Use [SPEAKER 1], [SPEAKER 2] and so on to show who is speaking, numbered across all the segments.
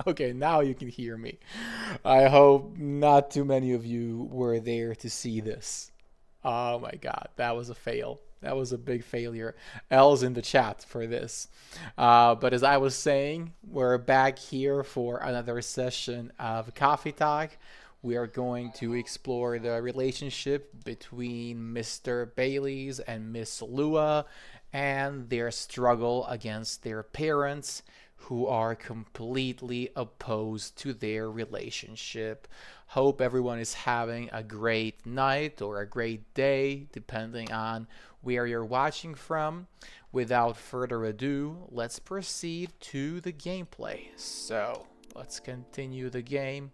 [SPEAKER 1] Okay, now you can hear me. I hope not too many of you were there to see this. Oh my god, that was a fail. That was a big failure. L's in the chat for this. But as I was saying, we're back here for another session of Coffee Talk. We are going to explore the relationship between Mr. Bailey's and Miss Lua and their struggle against their parents who are completely opposed to their relationship. Hope everyone is having a great night or a great day, depending on where you're watching from. Without further ado, let's proceed to the gameplay. So, let's continue the game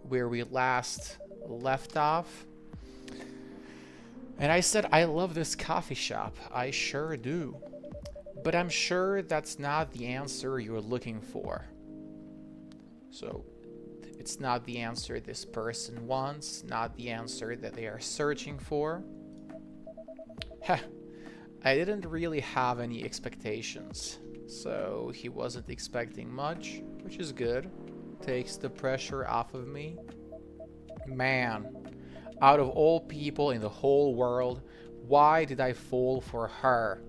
[SPEAKER 1] where we last left off. And I said, I love this coffee shop. I sure do. But I'm sure that's not the answer you're looking for. So, it's not the answer this person wants, not the answer that they are searching for. Heh, I didn't really have any expectations. So, he wasn't expecting much, which is good. Takes the pressure off of me. Man, out of all people in the whole world, why did I fall for her?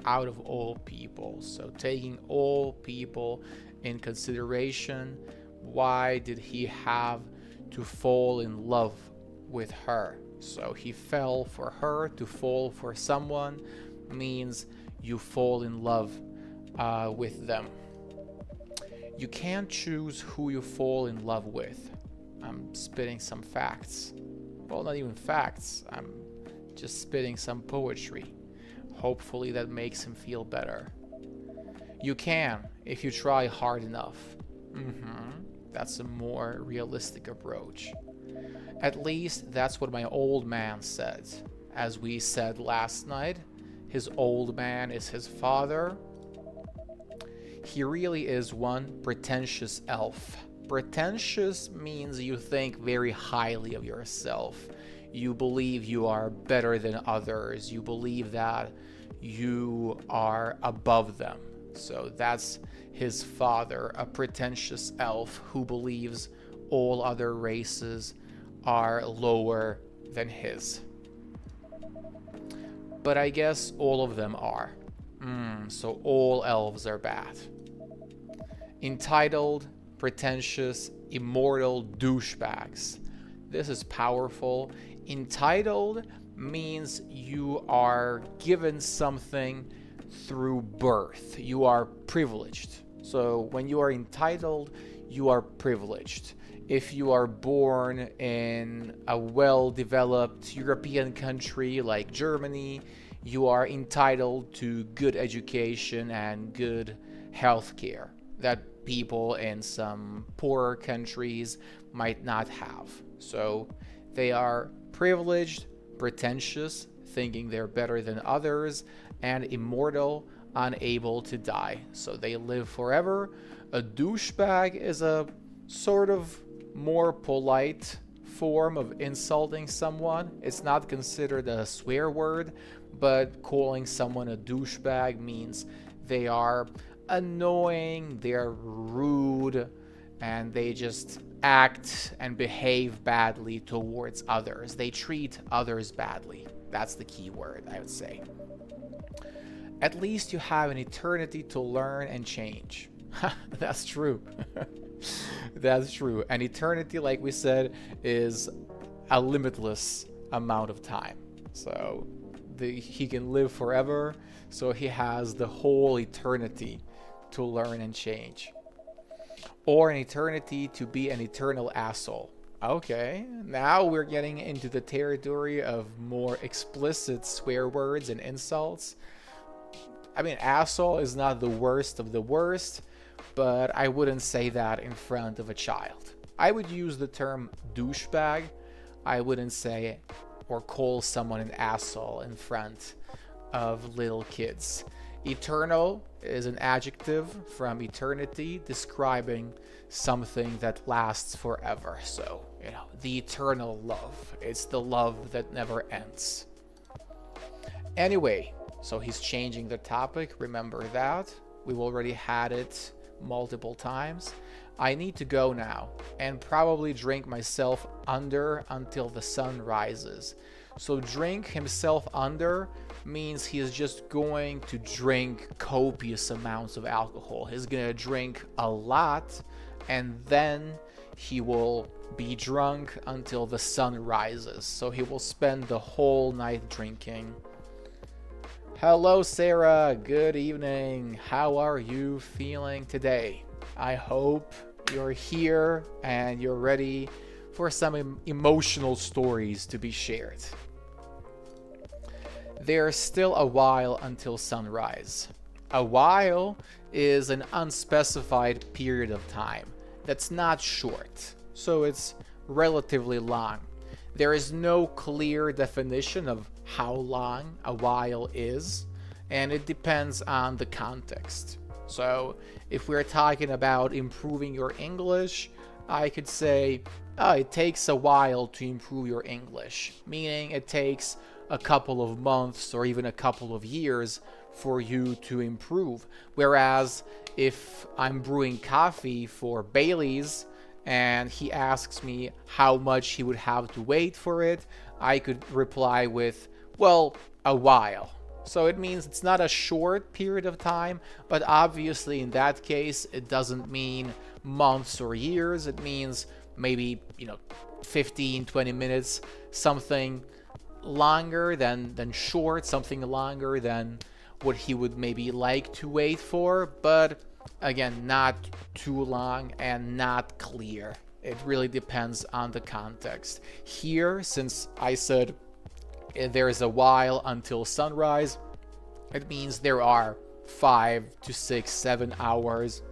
[SPEAKER 1] Out of all people. So taking all people in consideration, why did he have to fall in love with her? So he fell for her. To fall for someone means you fall in love with them. You can't choose who you fall in love with. I'm spitting some facts. Well, not even facts. I'm just spitting some poetry. Hopefully that makes him feel better. You can, if you try hard enough. That's a more realistic approach. At least that's what my old man said. As we said last night, his old man is his father. He really is one pretentious elf. Pretentious means you think very highly of yourself. You believe you are better than others. You believe that you are above them. So that's his father, a pretentious elf who believes all other races are lower than his. But I guess all of them are. So all elves are bad. Entitled, pretentious, immortal douchebags. This is powerful. Entitled means you are given something through birth. You are privileged. So when you are entitled, you are privileged. If you are born in a well-developed European country like Germany, you are entitled to good education and good health care that people in some poorer countries might not have. So they are privileged, pretentious, thinking they're better than others, and immortal, unable to die. So they live forever. A douchebag is a sort of more polite form of insulting someone. It's not considered a swear word, but calling someone a douchebag means they are annoying, they're rude, and they just act and behave badly towards others. They treat others badly. That's the key word, I would say. At least you have an eternity to learn and change. That's true. That's true. An eternity, like we said, is a limitless amount of time. So he can live forever, so he has the whole eternity to learn and change. Or an eternity to be an eternal asshole. Okay, now we're getting into the territory of more explicit swear words and insults. I mean, asshole is not the worst of the worst, but I wouldn't say that in front of a child. I would use the term douchebag. I wouldn't say or call someone an asshole in front of little kids. Eternal is an adjective from eternity describing something that lasts forever. So, the eternal love. It's the love that never ends. Anyway, so he's changing the topic. Remember that. We've already had it multiple times. I need to go now and probably drink myself under until the sun rises. So drink himself under means he is just going to drink copious amounts of alcohol. He's going to drink a lot, and then he will be drunk until the sun rises. So he will spend the whole night drinking. Hello, Sarah. Good evening. How are you feeling today? I hope you're here and you're ready for some emotional stories to be shared. There's still a while until sunrise. A while is an unspecified period of time that's not short, so it's relatively long. There is no clear definition of how long a while is, and it depends on the context. So if we're talking about improving your English, I could say, it takes a while to improve your English, meaning it takes a couple of months or even a couple of years for you to improve. Whereas if I'm brewing coffee for Bailey's and he asks me how much he would have to wait for it, I could reply with, well, a while. So it means it's not a short period of time, but obviously in that case, it doesn't mean months or years. It means maybe, 15, 20 minutes, something longer than short, something longer than what he would maybe like to wait for, but again, not too long and not clear. It really depends on the context. Here, since I said there is a while until sunrise, it means there are 5 to 6, 7 hours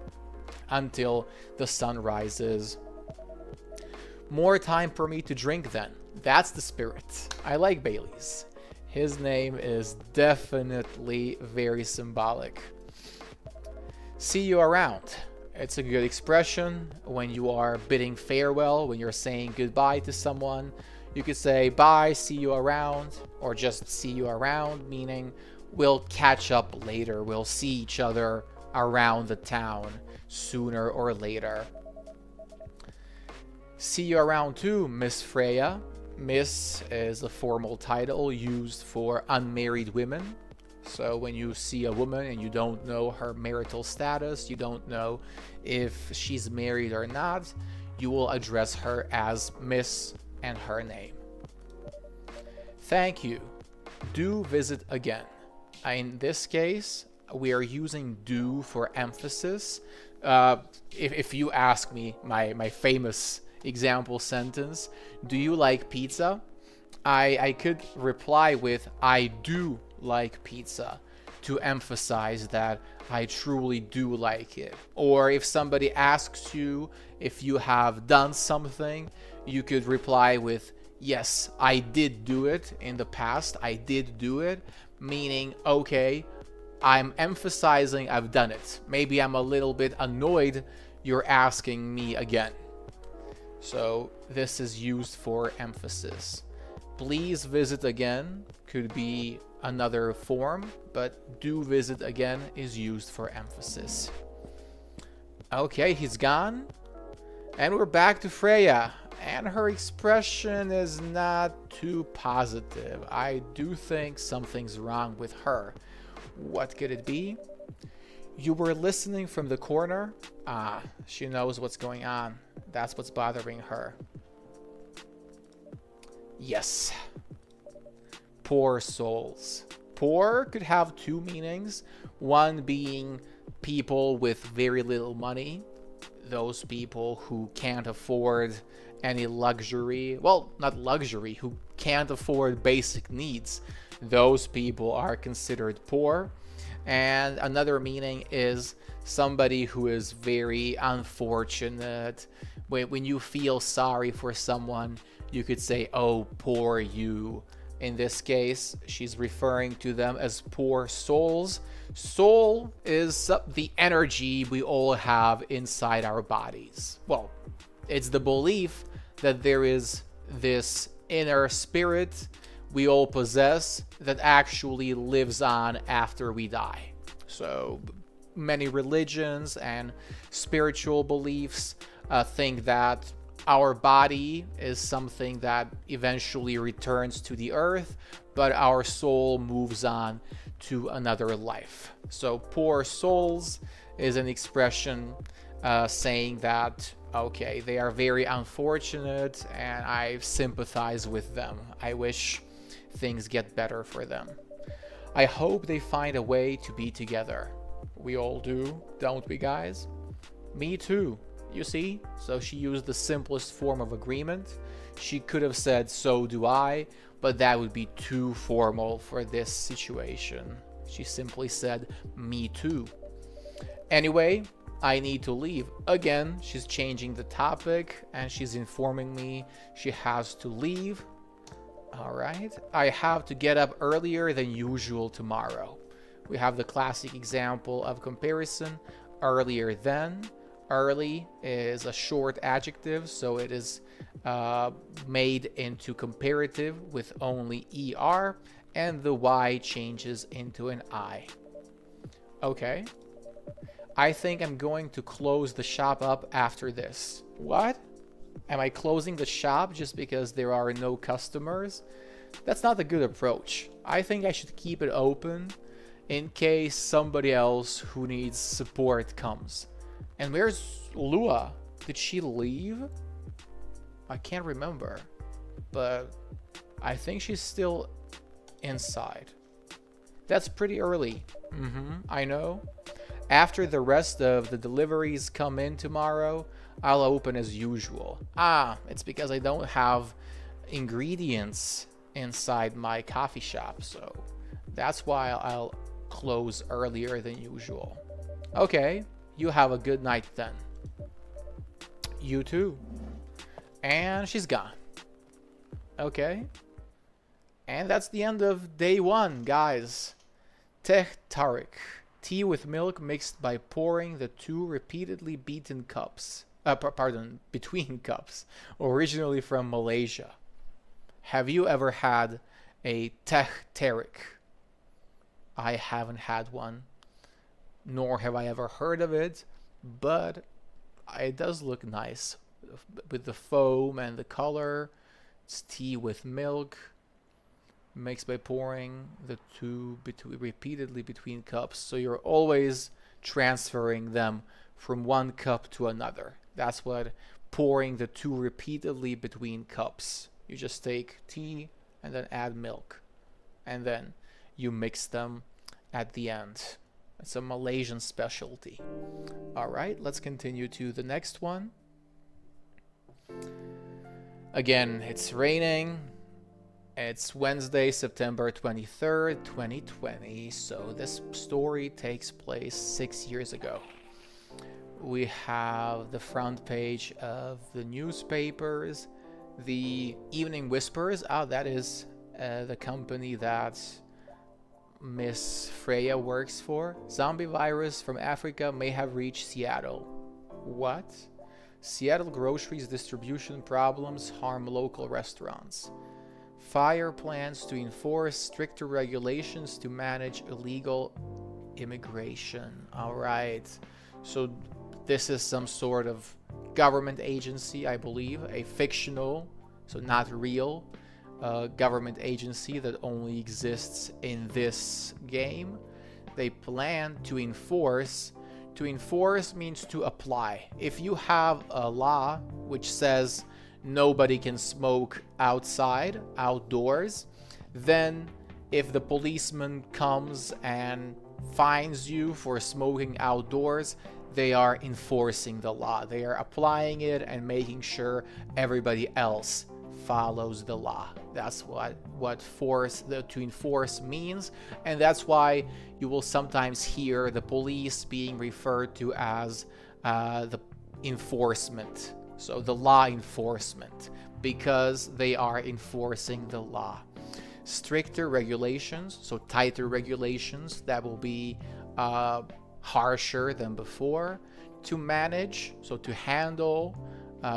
[SPEAKER 1] until the sun rises. More time for me to drink then. That's the spirit. I like Bailey's. His name is definitely very symbolic. See you around. It's a good expression when you are bidding farewell, when you're saying goodbye to someone. You could say bye, see you around, or just see you around, meaning we'll catch up later. We'll see each other around the town sooner or later. See you around too, Miss Freya. Miss is a formal title used for unmarried women. So when you see a woman and you don't know her marital status, you don't know if she's married or not, you will address her as Miss and her name. Thank you. Do visit again. In this case, we are using do for emphasis. If you ask me my famous example sentence, do you like pizza? I could reply with I do like pizza to emphasize that I truly do like it. Or if somebody asks you if you have done something, you could reply with yes, I did do it in the past. I did do it, meaning okay, I'm emphasizing I've done it. Maybe I'm a little bit annoyed you're asking me again. So this is used for emphasis. Please visit again could be another form, but do visit again is used for emphasis. Okay, he's gone. And we're back to Freya. And her expression is not too positive. I do think something's wrong with her. What could it be? You were listening from the corner? She knows what's going on. That's what's bothering her. Yes. Poor souls. Poor could have two meanings. One being people with very little money. Those people who can't afford any luxury. Well, not luxury, who can't afford basic needs. Those people are considered poor. And another meaning is somebody who is very unfortunate. When you feel sorry for someone, you could say, oh, poor you. In this case, she's referring to them as poor souls. Soul is the energy we all have inside our bodies. Well, it's the belief that there is this inner spirit we all possess that actually lives on after we die. So many religions and spiritual beliefs think that our body is something that eventually returns to the earth, but our soul moves on to another life. So poor souls is an expression saying that, okay, they are very unfortunate and I sympathize with them. I wish things get better for them. I hope they find a way to be together. We all do, don't we, guys? Me too. You see? So she used the simplest form of agreement. She could have said, so do I, but that would be too formal for this situation. She simply said, me too. Anyway, I need to leave. Again, she's changing the topic and she's informing me she has to leave. All right. I have to get up earlier than usual tomorrow. We have the classic example of comparison, earlier than. Early is a short adjective, so it is made into comparative with only er, and the y changes into an I. Okay. I think I'm going to close the shop up after this. What? Am I closing the shop just because there are no customers? That's not a good approach. I think I should keep it open in case somebody else who needs support comes. And where's Lua? Did she leave? I can't remember. But I think she's still inside. That's pretty early. I know. After the rest of the deliveries come in tomorrow, I'll open as usual. It's because I don't have ingredients inside my coffee shop, so that's why I'll close earlier than usual. Okay, you have a good night then. You too. And she's gone. Okay. And that's the end of day one, guys. Teh tarik. Tea with milk mixed by pouring the two repeatedly beaten cups. Between cups. Originally from Malaysia. Have you ever had a teh tarik? I haven't had one. Nor have I ever heard of it. But it does look nice. With the foam and the color. It's tea with milk. Mixed by pouring the two repeatedly between cups. So you're always transferring them from one cup to another. That's what pouring the two repeatedly between cups. You just take tea and then add milk. And then you mix them at the end. It's a Malaysian specialty. Alright, let's continue to the next one. Again, it's raining. It's Wednesday, September 23rd, 2020. So this story takes place 6 years ago. We have the front page of the newspapers, the Evening Whispers. That is the company that Miss Freya works for. Zombie virus from Africa may have reached Seattle. What? Seattle groceries distribution problems harm local restaurants. Fire plans to enforce stricter regulations to manage illegal immigration. All right. So this is some sort of government agency, I believe, a fictional, so not real, government agency that only exists in this game. They plan to enforce. To enforce means to apply. If you have a law which says nobody can smoke outside, outdoors, then if the policeman comes and fines you for smoking outdoors, they are enforcing the law. They are applying it and making sure everybody else follows the law. That's what to enforce means, and that's why you will sometimes hear the police being referred to as the enforcement. So the law enforcement, because they are enforcing the law. Stricter regulations, so tighter regulations that will be harsher than before. To manage, so to handle,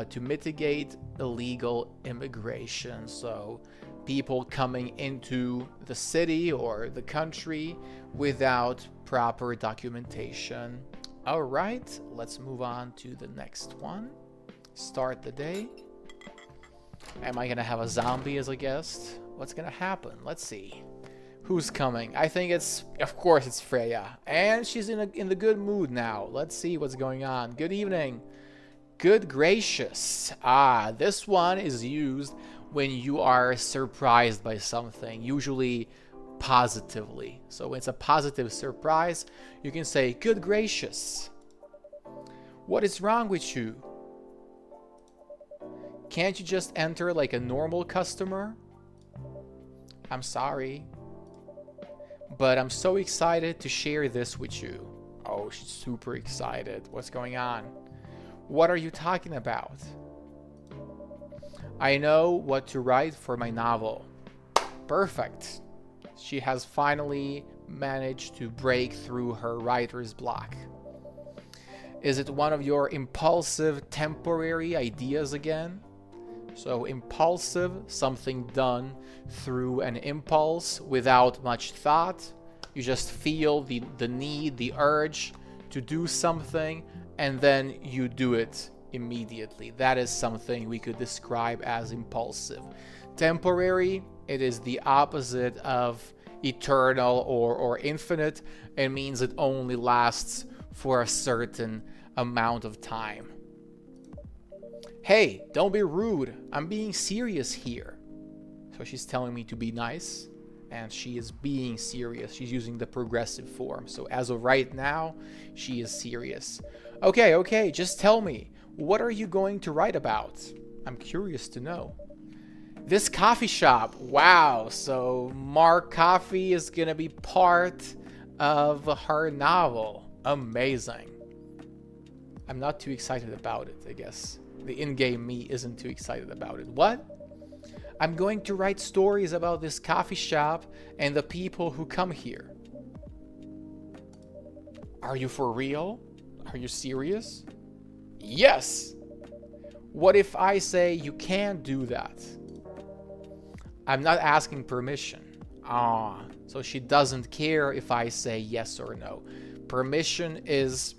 [SPEAKER 1] to mitigate illegal immigration. So people coming into the city or the country without proper documentation. All right, let's move on to the next one. Start the day. Am I gonna have a zombie as a guest? What's gonna happen? Let's see. Who's coming? I think of course it's Freya. And she's in the good mood now. Let's see what's going on. Good evening. Good gracious. This one is used when you are surprised by something, usually positively. So when it's a positive surprise, you can say, good gracious. What is wrong with you? Can't you just enter like a normal customer? I'm sorry, but I'm so excited to share this with you. Oh, she's super excited. What's going on? What are you talking about? I know what to write for my novel. Perfect. She has finally managed to break through her writer's block. Is it one of your impulsive temporary ideas again? So impulsive, something done through an impulse without much thought. You just feel the need, the urge to do something, and then you do it immediately. That is something we could describe as impulsive. Temporary, it is the opposite of eternal or infinite. It means it only lasts for a certain amount of time. Hey, don't be rude. I'm being serious here. So she's telling me to be nice, and she is being serious. She's using the progressive form. So as of right now, she is serious. Okay, just tell me, what are you going to write about? I'm curious to know. This coffee shop. Wow, so Mark Coffee is going to be part of her novel. Amazing. I'm not too excited about it, I guess. The in-game me isn't too excited about it. What? I'm going to write stories about this coffee shop and the people who come here. Are you for real? Are you serious? Yes! What if I say you can't do that? I'm not asking permission. So she doesn't care if I say yes or no. Permission is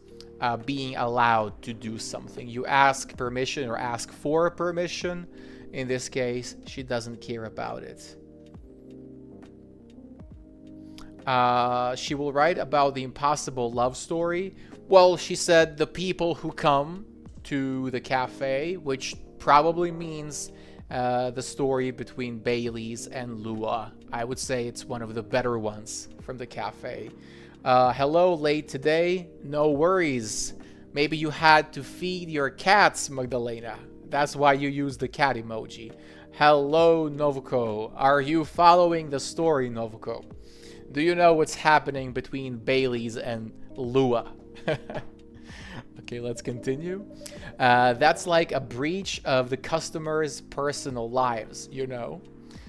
[SPEAKER 1] being allowed to do something. You ask permission or ask for permission. In this case, she doesn't care about it. She will write about the impossible love story. Well, she said the people who come to the cafe, which probably means the story between Bailey's and Lua. I would say it's one of the better ones from the cafe. Hello, late today. No worries. Maybe you had to feed your cats, Magdalena. That's why you use the cat emoji. Hello, Novuko. Are you following the story, Novuko? Do you know what's happening between Bailey's and Lua? Okay, let's continue. That's like a breach of the customer's personal lives, you know?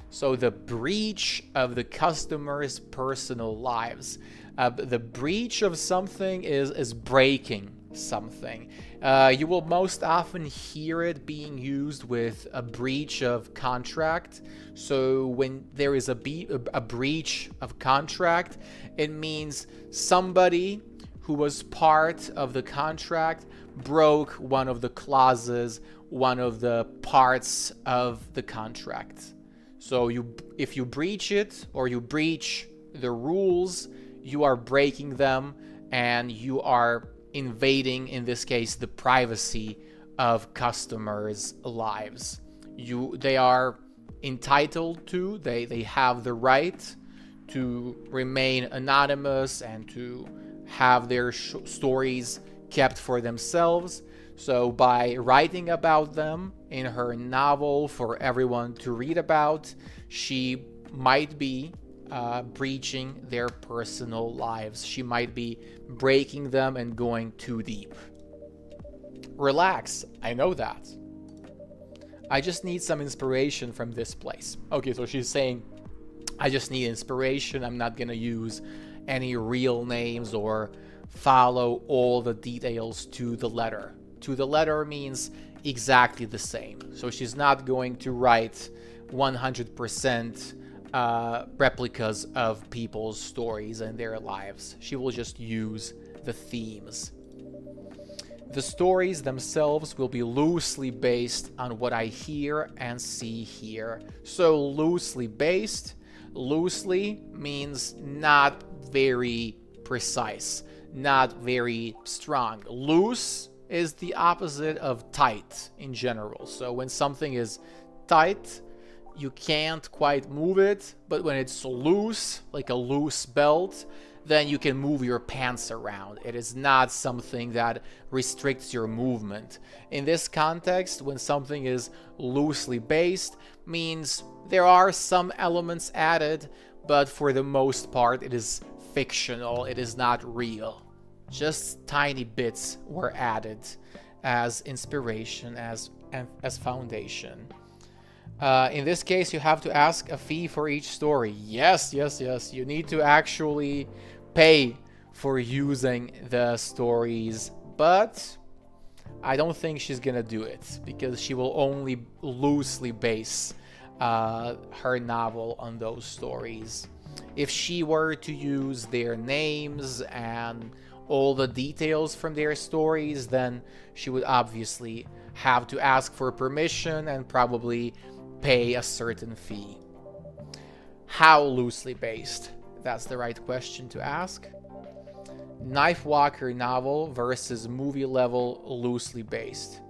[SPEAKER 1] So the breach of the customer's personal lives. The breach of something is breaking something. You will most often hear it being used with a breach of contract. So when there is a breach of contract, it means somebody who was part of the contract broke one of the clauses, one of the parts of the contract. So if you breach it or you breach the rules, you are breaking them and you are invading, in this case, the privacy of customers' lives. They are entitled to, they have the right to remain anonymous and to have their stories kept for themselves. So by writing about them in her novel for everyone to read about, she might be breaching their personal lives. She might be breaking them and going too deep. Relax, I know that. I just need some inspiration from this place. Okay, so she's saying, I just need inspiration. I'm not gonna use any real names or follow all the details to the letter. To the letter means exactly the same. So she's not going to write 100% replicas of people's stories and their lives. She will just use the themes. The stories themselves will be loosely based on what I hear and see here. So loosely based, loosely means not very precise, not very strong. Loose is the opposite of tight in general. So when something is tight, you can't quite move it, but when it's loose, like a loose belt, then you can move your pants around. It is not something that restricts your movement. In this context, when something is loosely based, means there are some elements added, but for the most part, it is fictional. It is not real. Just tiny bits were added as inspiration, as foundation. In this case, you have to ask a fee for each story. Yes. You need to actually pay for using the stories, but I don't think she's gonna do it because she will only loosely base her novel on those stories. If she were to use their names and all the details from their stories, then she would obviously have to ask for permission and probably pay a certain fee. How loosely based? That's the right question to ask. Knife Walker novel versus movie level loosely based.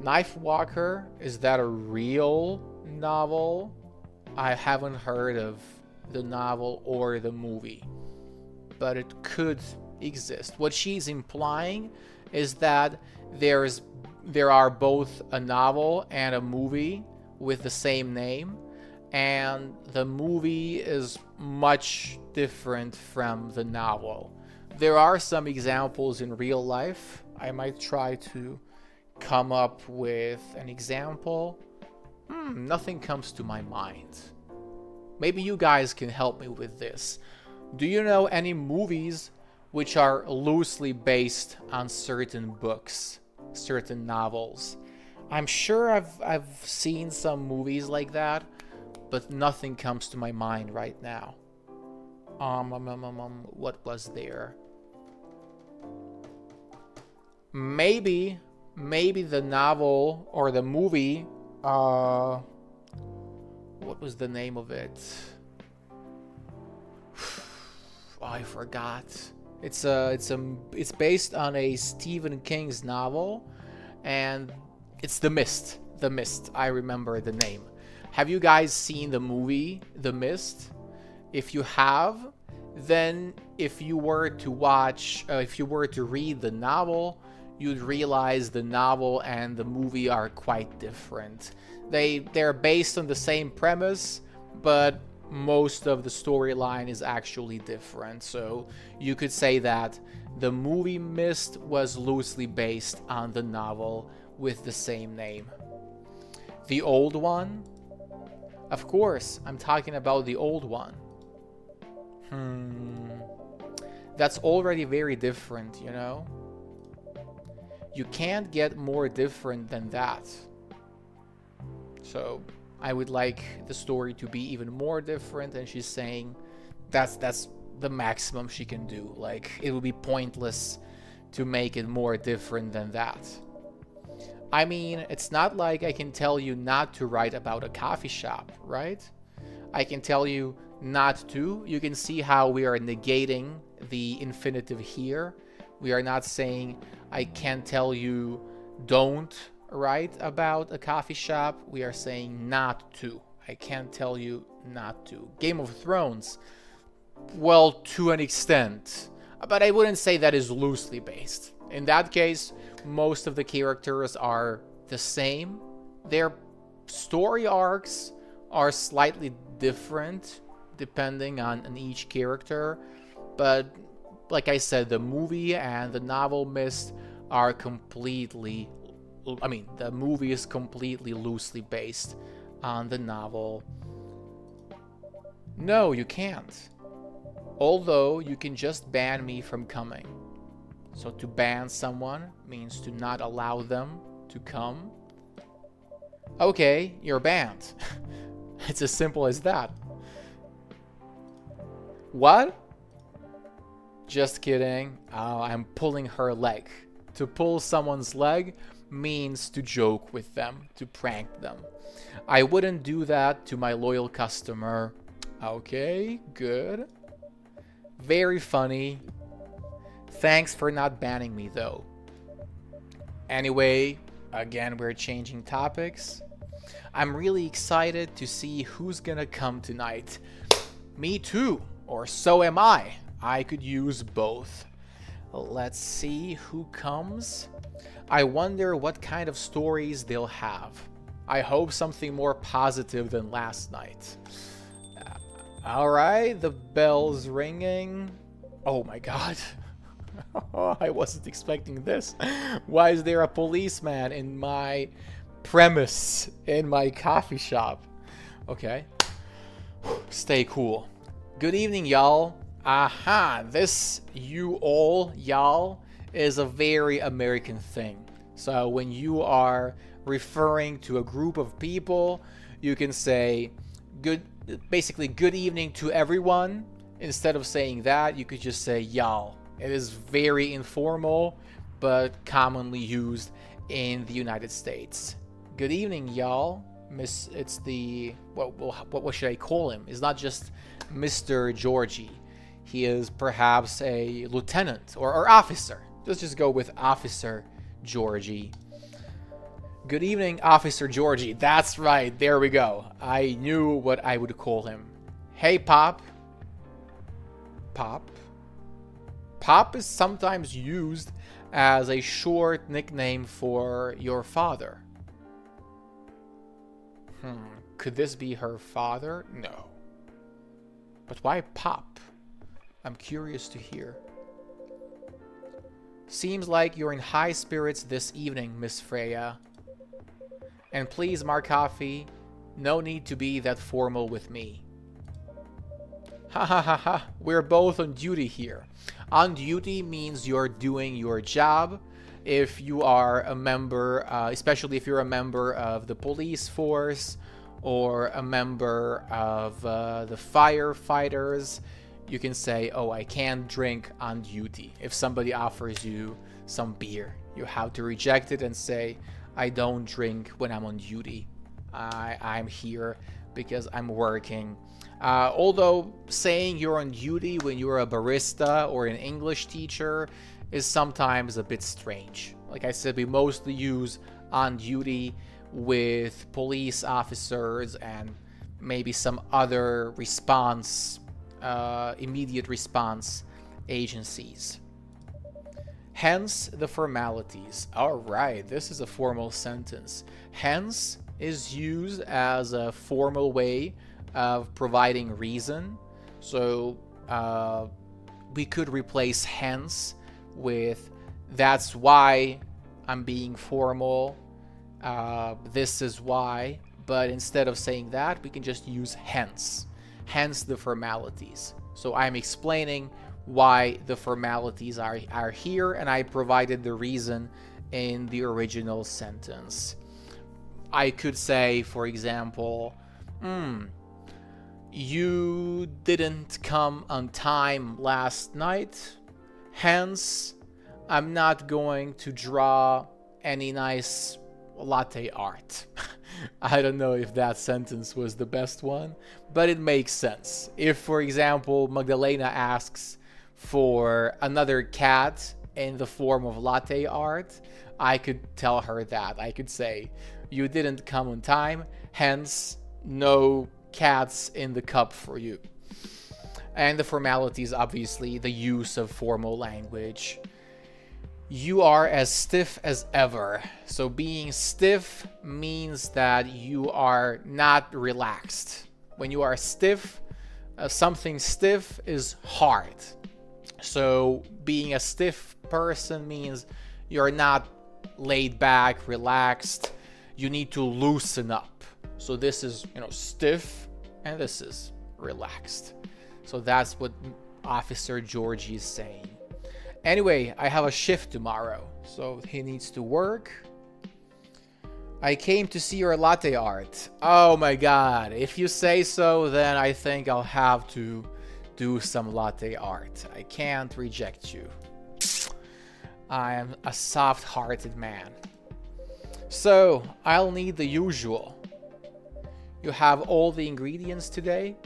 [SPEAKER 1] Knife Walker, is that a real novel? I haven't heard of the novel or the movie, but it could exist. What she's implying is that there are both a novel and a movie with the same name, and the movie is much different from the novel. There are some examples in real life. I might try to come up with an example. Nothing comes to my mind. Maybe you guys can help me with this. Do you know any movies which are loosely based on certain books, certain novels? I'm sure I've seen some movies like that, but nothing comes to my mind right now. What was there? Maybe the novel or the movie. What was the name of it? I forgot. It's based on a Stephen King's novel, and it's The Mist. The Mist. I remember the name. Have you guys seen the movie The Mist? If you have, then if you were to read the novel, you'd realize the novel and the movie are quite different. They're based on the same premise, but most of the storyline is actually different. So you could say that the movie Mist was loosely based on the novel with the same name. The old one? Of course, I'm talking about the old one. That's already very different, you know? You can't get more different than that. So I would like the story to be even more different, and she's saying that's the maximum she can do. Like, it would be pointless to make it more different than that. I mean, it's not like I can tell you not to write about a coffee shop, right? I can tell you not to. You can see how we are negating the infinitive here. We are not saying I can't tell you don't write about a coffee shop. We are saying not to. I can't tell you not to. Game of Thrones, well, to an extent, but I wouldn't say that is loosely based. In that case, most of the characters are the same. Their story arcs are slightly different depending on each character, but like I said, the movie and the novel Mist are completely, the movie is completely loosely based on the novel. No, you can't. Although you can just ban me from coming. So to ban someone means to not allow them to come. Okay, you're banned. It's as simple as that. What? Just kidding. I'm pulling her leg. To pull someone's leg means to joke with them, to prank them. I wouldn't do that to my loyal customer. Okay, good. Very funny. Thanks for not banning me, though. Anyway, again, we're changing topics. I'm really excited to see who's gonna come tonight. Me too, or so am I. I could use both. Let's see who comes. I wonder what kind of stories they'll have. I hope something more positive than last night. Alright, the bell's ringing. Oh my god. I wasn't expecting this. Why is there a policeman in my premise, in my coffee shop? Okay. Stay cool. Good evening, y'all. Aha, this you all, y'all, is a very American thing. So when you are referring to a group of people, you can say basically good evening to everyone. Instead of saying that, you could just say y'all. It is very informal, but commonly used in the United States. Good evening, y'all. It's the what should I call him? It's not just Mr. Georgie. He is perhaps a lieutenant or officer. Let's just go with Officer Georgie. Good evening, Officer Georgie. That's right. There we go. I knew what I would call him. Hey, Pop. Pop? Pop is sometimes used as a short nickname for your father. Could this be her father? No. But why Pop? I'm curious to hear. Seems like you're in high spirits this evening, Miss Freya. And please, Marcoffee, no need to be that formal with me. Ha ha ha ha, we're both on duty here. On duty means you're doing your job. If you are a member, especially if you're a member of the police force or a member of the firefighters, you can say, oh, I can't drink on duty. If somebody offers you some beer, you have to reject it and say, I don't drink when I'm on duty. I'm here because I'm working. Although saying you're on duty when you're a barista or an English teacher is sometimes a bit strange. Like I said, we mostly use on duty with police officers and maybe some other immediate response agencies. Hence the formalities. All right, this is a formal sentence. Hence is used as a formal way of providing reason. So we could replace hence with that's why I'm being formal. This is why. But instead of saying that, we can just use hence. Hence the formalities. So I'm explaining why the formalities are here, and I provided the reason in the original sentence. I could say, for example, you didn't come on time last night, hence I'm not going to draw any nice latte art. I don't know if that sentence was the best one, but it makes sense. If, for example, Magdalena asks for another cat in the form of latte art, I could tell her that. I could say, you didn't come on time, hence no cats in the cup for you. And the formalities, obviously, the use of formal language. You are as stiff as ever. So being stiff means that you are not relaxed. When you are stiff, something stiff is hard. So being a stiff person means you're not laid back, relaxed. You need to loosen up. So this is, stiff, and this is relaxed. So that's what Officer Georgie is saying. Anyway, I have a shift tomorrow, so he needs to work. I came to see your latte art. Oh my god, if you say so, then I think I'll have to do some latte art. I can't reject you. I am a soft-hearted man. So, I'll need the usual. You have all the ingredients today?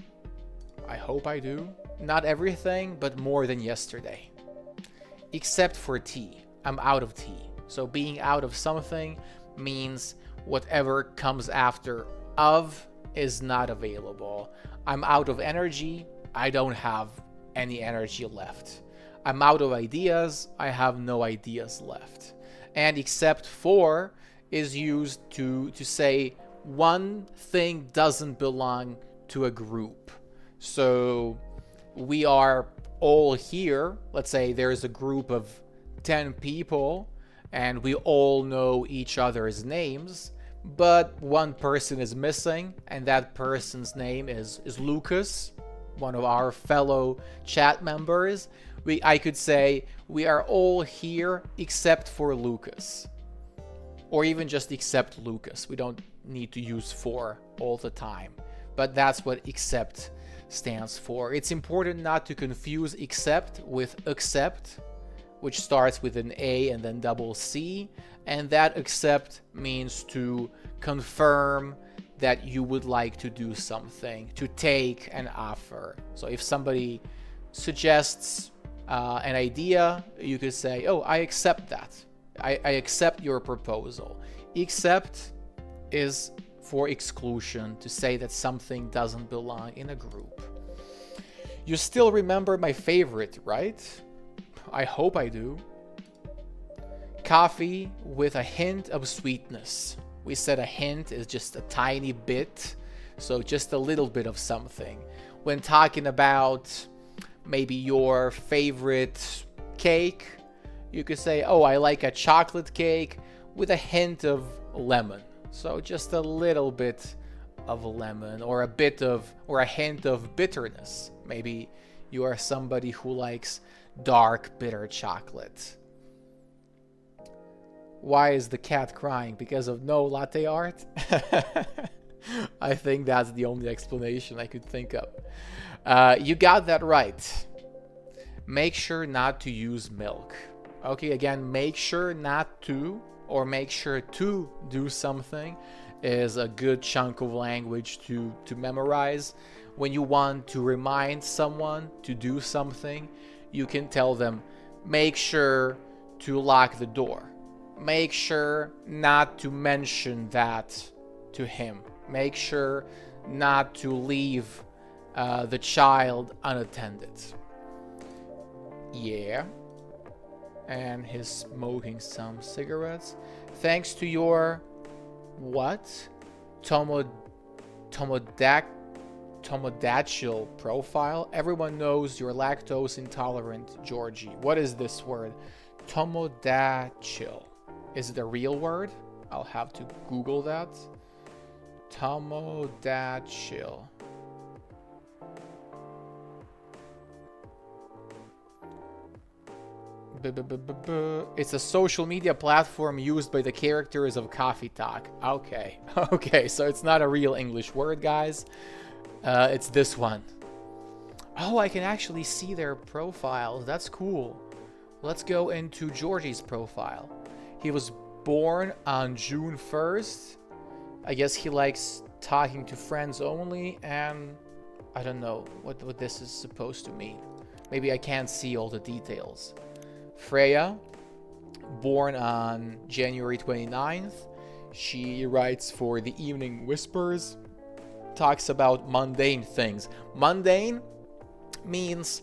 [SPEAKER 1] I hope I do. Not everything, but more than yesterday. Except for tea. I'm out of tea. So being out of something means whatever comes after of is not available. I'm out of energy. I don't have any energy left. I'm out of ideas. I have no ideas left. And except for is used to say one thing doesn't belong to a group. So we are all here. Let's say there's a group of 10 people and we all know each other's names, but one person is missing, and that person's name is Lucas, one of our fellow chat members. I could say we are all here except for Lucas. Or even just except Lucas. We don't need to use for all the time. But that's what except stands for. It's important not to confuse except with accept, which starts with an A and then double C. And that accept means to confirm that you would like to do something, to take an offer. So if somebody suggests an idea, you could say, oh, I accept that. I accept your proposal. Except is for exclusion, to say that something doesn't belong in a group. You still remember my favorite, right? I hope I do. Coffee with a hint of sweetness. We said a hint is just a tiny bit, so just a little bit of something. When talking about maybe your favorite cake, you could say, oh, I like a chocolate cake with a hint of lemon. So just a little bit of lemon, or a hint of bitterness. Maybe you are somebody who likes dark, bitter chocolate. Why is the cat crying? Because of no latte art? I think that's the only explanation I could think of. You got that right. Make sure not to use milk. Okay, again, make sure not to, or make sure to do something is a good chunk of language to memorize. When you want to remind someone to do something, you can tell them, make sure to lock the door. Make sure not to mention that to him. Make sure not to leave the child unattended. Yeah. And he's smoking some cigarettes. Thanks to your what? Tomodactyl profile. Everyone knows you're lactose intolerant, Georgie. What is this word? Tomodactyl. Is it a real word? I'll have to Google that. Tomodactyl. It's a social media platform used by the characters of Coffee Talk. Okay. Okay, so it's not a real English word, guys. It's this one. Oh, I can actually see their profiles. That's cool. Let's go into Georgie's profile. He was born on June 1st. I guess he likes talking to friends only, and I don't know what this is supposed to mean. Maybe I can't see all the details. Freya, born on January 29th. She writes for the Evening Whispers, talks about mundane things. Mundane means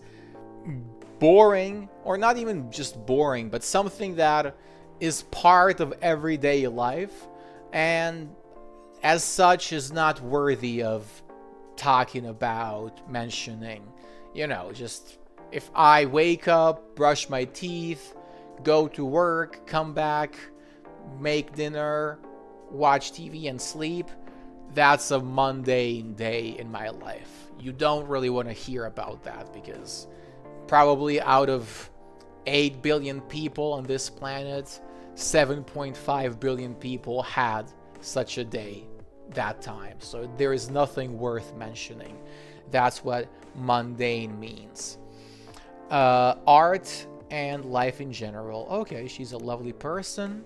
[SPEAKER 1] boring, or not even just boring, but something that is part of everyday life and as such is not worthy of talking about, mentioning. You know, just if I wake up, brush my teeth, go to work, come back, make dinner, watch TV and sleep, that's a mundane day in my life. You don't really want to hear about that because probably out of 8 billion people on this planet, 7.5 billion people had such a day that time. So there is nothing worth mentioning. That's what mundane means. Art and life in general. Okay, she's a lovely person,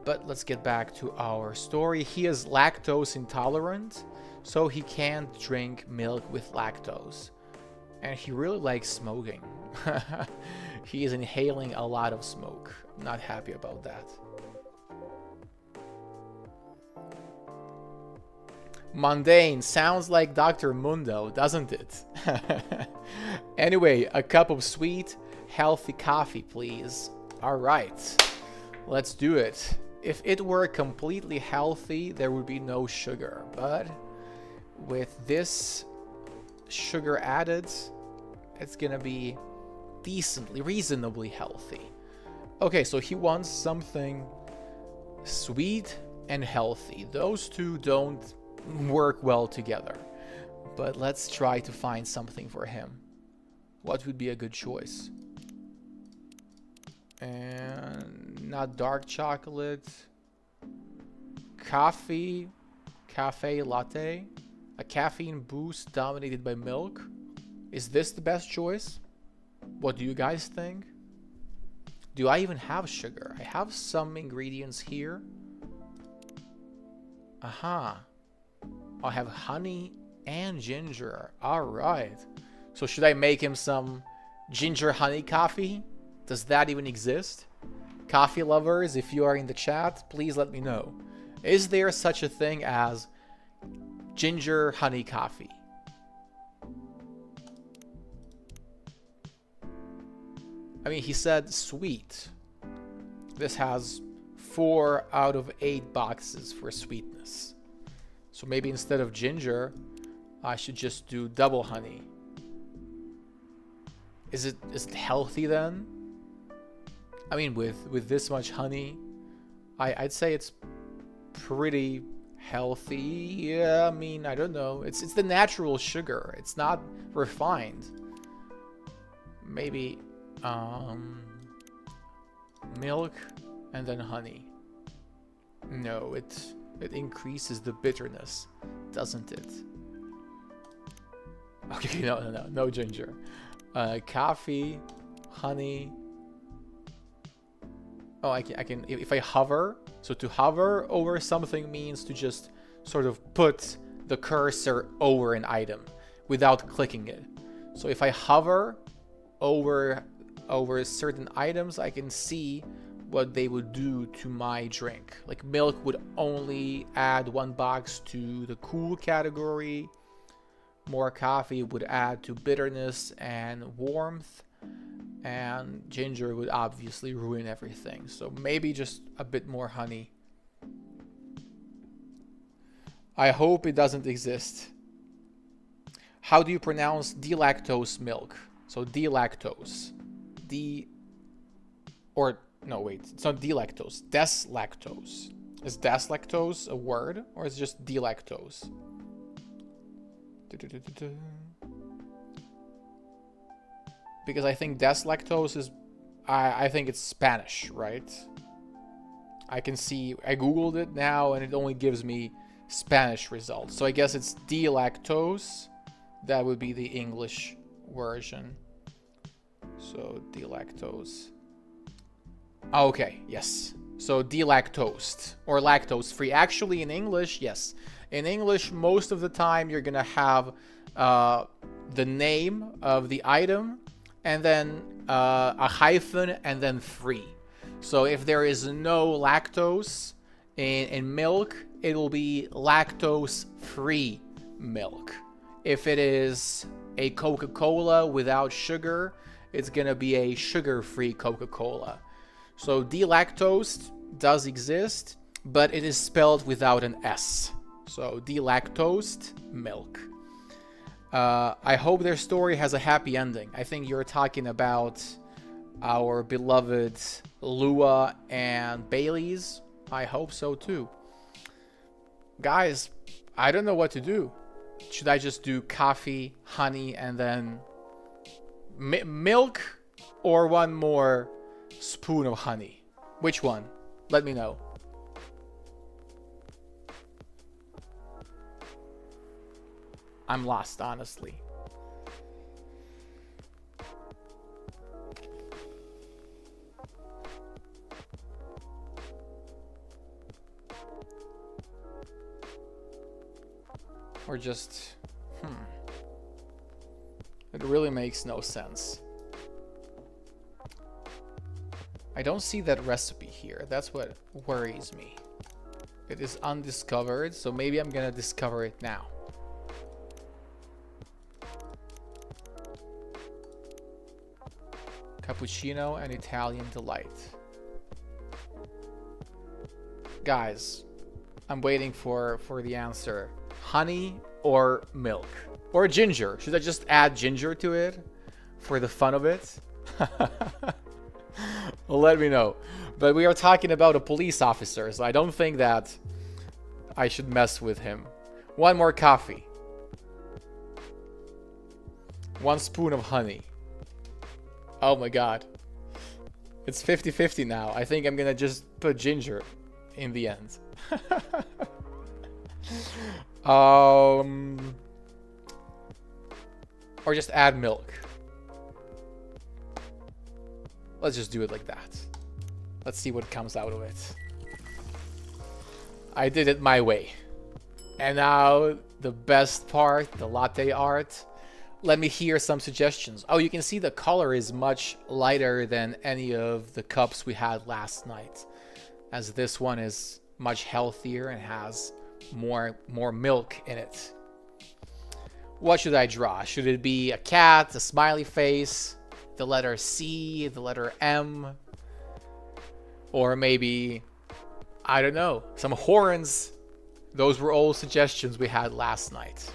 [SPEAKER 1] but let's get back to our story. He is lactose intolerant, so he can't drink milk with lactose. And he really likes smoking. He is inhaling a lot of smoke. I'm not happy about that. Mundane sounds like Dr. Mundo, doesn't it? Anyway, a cup of sweet, healthy coffee, please. All right, let's do it. If it were completely healthy, there would be no sugar. But with this sugar added, it's gonna be decently, reasonably healthy. Okay, so he wants something sweet and healthy. Those two don't work well together. But let's try to find something for him. What would be a good choice? And not dark chocolate. Cafe latte. A caffeine boost dominated by milk. Is this the best choice? What do you guys think? Do I even have sugar? I have some ingredients here. Aha. I have honey and ginger. All right. So should I make him some ginger honey coffee? Does that even exist? Coffee lovers, if you are in the chat, please let me know. Is there such a thing as ginger honey coffee? I mean, he said sweet. This has 4 out of 8 boxes for sweetness. So maybe instead of ginger, I should just do double honey. Is it healthy then? I mean, with this much honey, I'd say it's pretty healthy. Yeah, I mean, I don't know. It's the natural sugar. It's not refined. Maybe milk and then honey. No, it increases the bitterness, doesn't it? Okay, no ginger. Coffee, honey. Oh, I can if I hover. So to hover over something means to just sort of put the cursor over an item without clicking it. So if I hover over certain items, I can see what they would do to my drink. Like milk would only add 1 box to the cool category. More coffee would add to bitterness and warmth. And ginger would obviously ruin everything. So maybe just a bit more honey. I hope it doesn't exist. How do you pronounce delactose milk? So delactose. No, wait. It's not delactose. Deslactose. Is deslactose a word? Or is it just delactose? Because I think deslactose is... I think it's Spanish, right? I can see... I googled it now and it only gives me Spanish results. So I guess it's delactose. That would be the English version. So delactose. Okay, yes. So delactosed or lactose free. Actually, in English, yes. In English, most of the time you're gonna have the name of the item and then a hyphen and then free. So if there is no lactose in milk, it will be lactose free milk. If it is a Coca-Cola without sugar, it's gonna be a sugar-free Coca-Cola. So delactosed does exist, but it is spelled without an S. So delactosed milk. I hope their story has a happy ending. I think you're talking about our beloved Lua and Bailey's. I hope so too. Guys, I don't know what to do. Should I just do coffee, honey, and then milk, or one more spoon of honey? Which one? Let me know. I'm lost, honestly. Or just... It really makes no sense. I don't see that recipe here. That's what worries me. It is undiscovered, so maybe I'm gonna discover it now. Cappuccino and Italian delight. Guys, I'm waiting for the answer. Honey or milk? Or ginger? Should I just add ginger to it for the fun of it? Well, let me know. But we are talking about a police officer, so I don't think that I should mess with him. One more coffee. 1 spoon of honey. Oh my god. It's 50-50 now. I think I'm gonna just put ginger in the end. Or just add milk. Let's just do it like that. Let's see what comes out of it. I did it my way. And now the best part, the latte art. Let me hear some suggestions. Oh, you can see the color is much lighter than any of the cups we had last night, as this one is much healthier and has more milk in it. What should I draw? Should it be a cat, a smiley face, the letter C, the letter M, or maybe, I don't know, some horns? Those were all suggestions we had last night.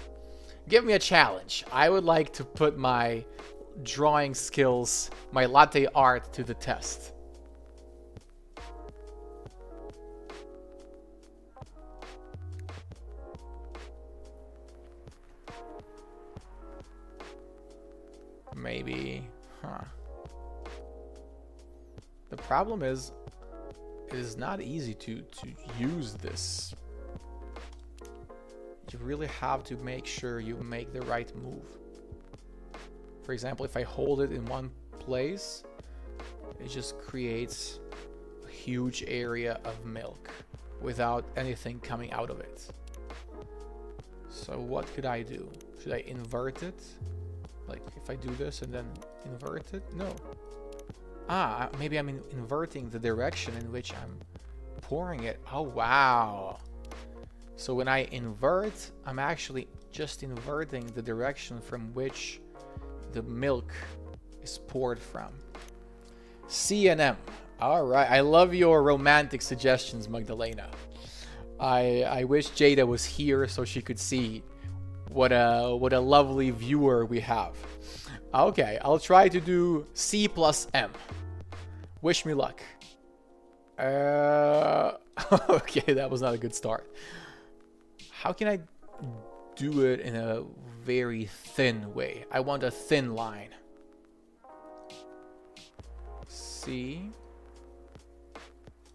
[SPEAKER 1] Give me a challenge. I would like to put my drawing skills, my latte art to the test. Maybe, The problem is, it is not easy to use this. You really have to make sure you make the right move. For example, if I hold it in one place, it just creates a huge area of milk without anything coming out of it. So what could I do? Should I invert it? Like if I do this and then invert it? No. Maybe I'm inverting the direction in which I'm pouring it. Oh, wow. So when I invert, I'm actually just inverting the direction from which the milk is poured from. C and M. All right. I love your romantic suggestions, Magdalena. I wish Jada was here so she could see what a lovely viewer we have. Okay, I'll try to do C plus M. Wish me luck. Okay, that was not a good start. How can I do it in a very thin way? I want a thin line. C.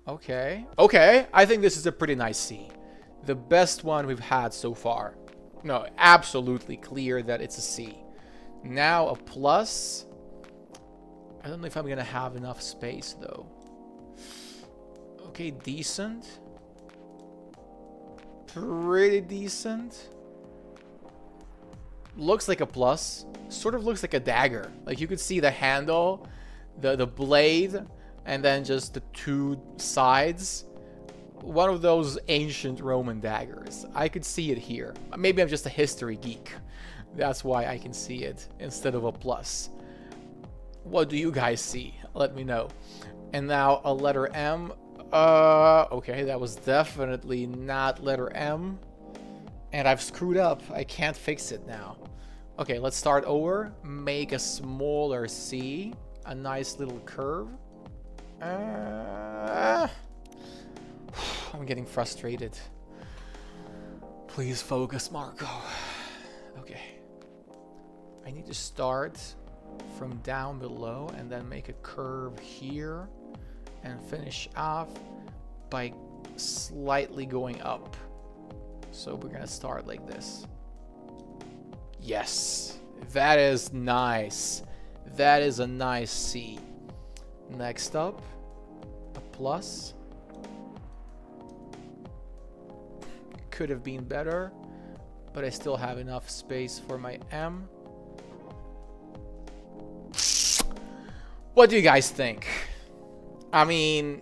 [SPEAKER 1] Okay. Okay, I think this is a pretty nice C. The best one we've had so far. No, absolutely clear that it's a C. Now a plus. I don't know if I'm gonna have enough space though. Okay, decent. Pretty decent. Looks like a plus. Sort of looks like a dagger. Like you could see the handle, the blade, and then just the two sides. One of those ancient Roman daggers. I could see it here. Maybe I'm just a history geek. That's why I can see it instead of a plus. What do you guys see? Let me know. And now a letter M. Okay, that was definitely not letter M. And I've screwed up. I can't fix it now. Okay, let's start over. Make a smaller C. A nice little curve. I'm getting frustrated. Please focus, Marco. Okay. I need to start from down below and then make a curve here and finish off by slightly going up. So we're gonna start like this. Yes, that is nice. That is a nice C. Next up, a plus. Could have been better. but I still have enough space for my M. What do you guys think? I mean,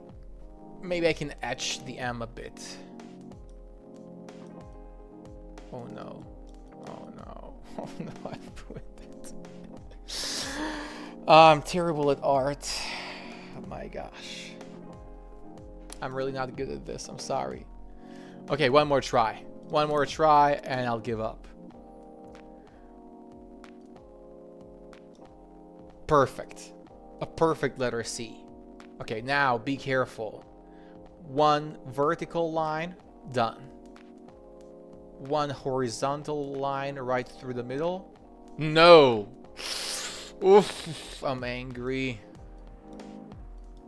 [SPEAKER 1] maybe I can etch the M a bit. Oh no. Oh no. Oh no, I've ruined it. I'm terrible at art. Oh my gosh. I'm really not good at this. I'm sorry. Okay, one more try. One more try and I'll give up. Perfect. A perfect letter C. Okay, now be careful. One vertical line, done. One horizontal line right through the middle. No! Oof, I'm angry.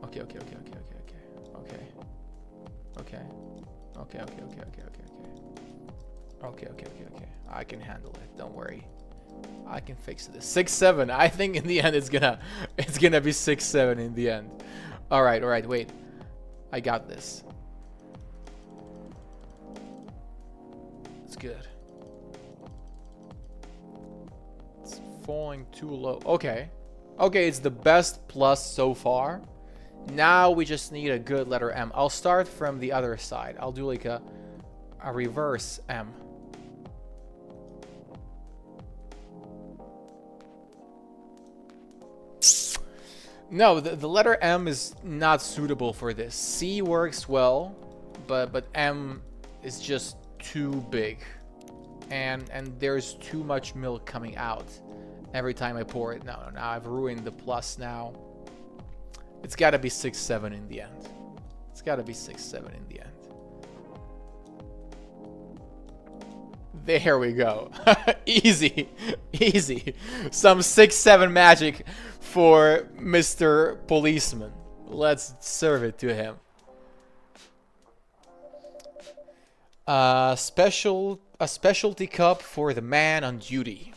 [SPEAKER 1] Okay. Okay. I can handle it. Don't worry. I can fix this. 6-7. I think in the end it's gonna be 6-7 in the end. All right. Wait. I got this. It's good. It's falling too low. Okay, it's the best plus so far. Now we just need a good letter M. I'll start from the other side. I'll do like a reverse M. No, the letter M is not suitable for this. C works well, but M is just too big. And there's too much milk coming out every time I pour it. No, I've ruined the plus now. It's got to be 6-7 in the end. It's got to be 6-7 in the end. There we go. Easy. Some 6-7 magic for Mr. Policeman. Let's serve it to him. A specialty cup for the man on duty.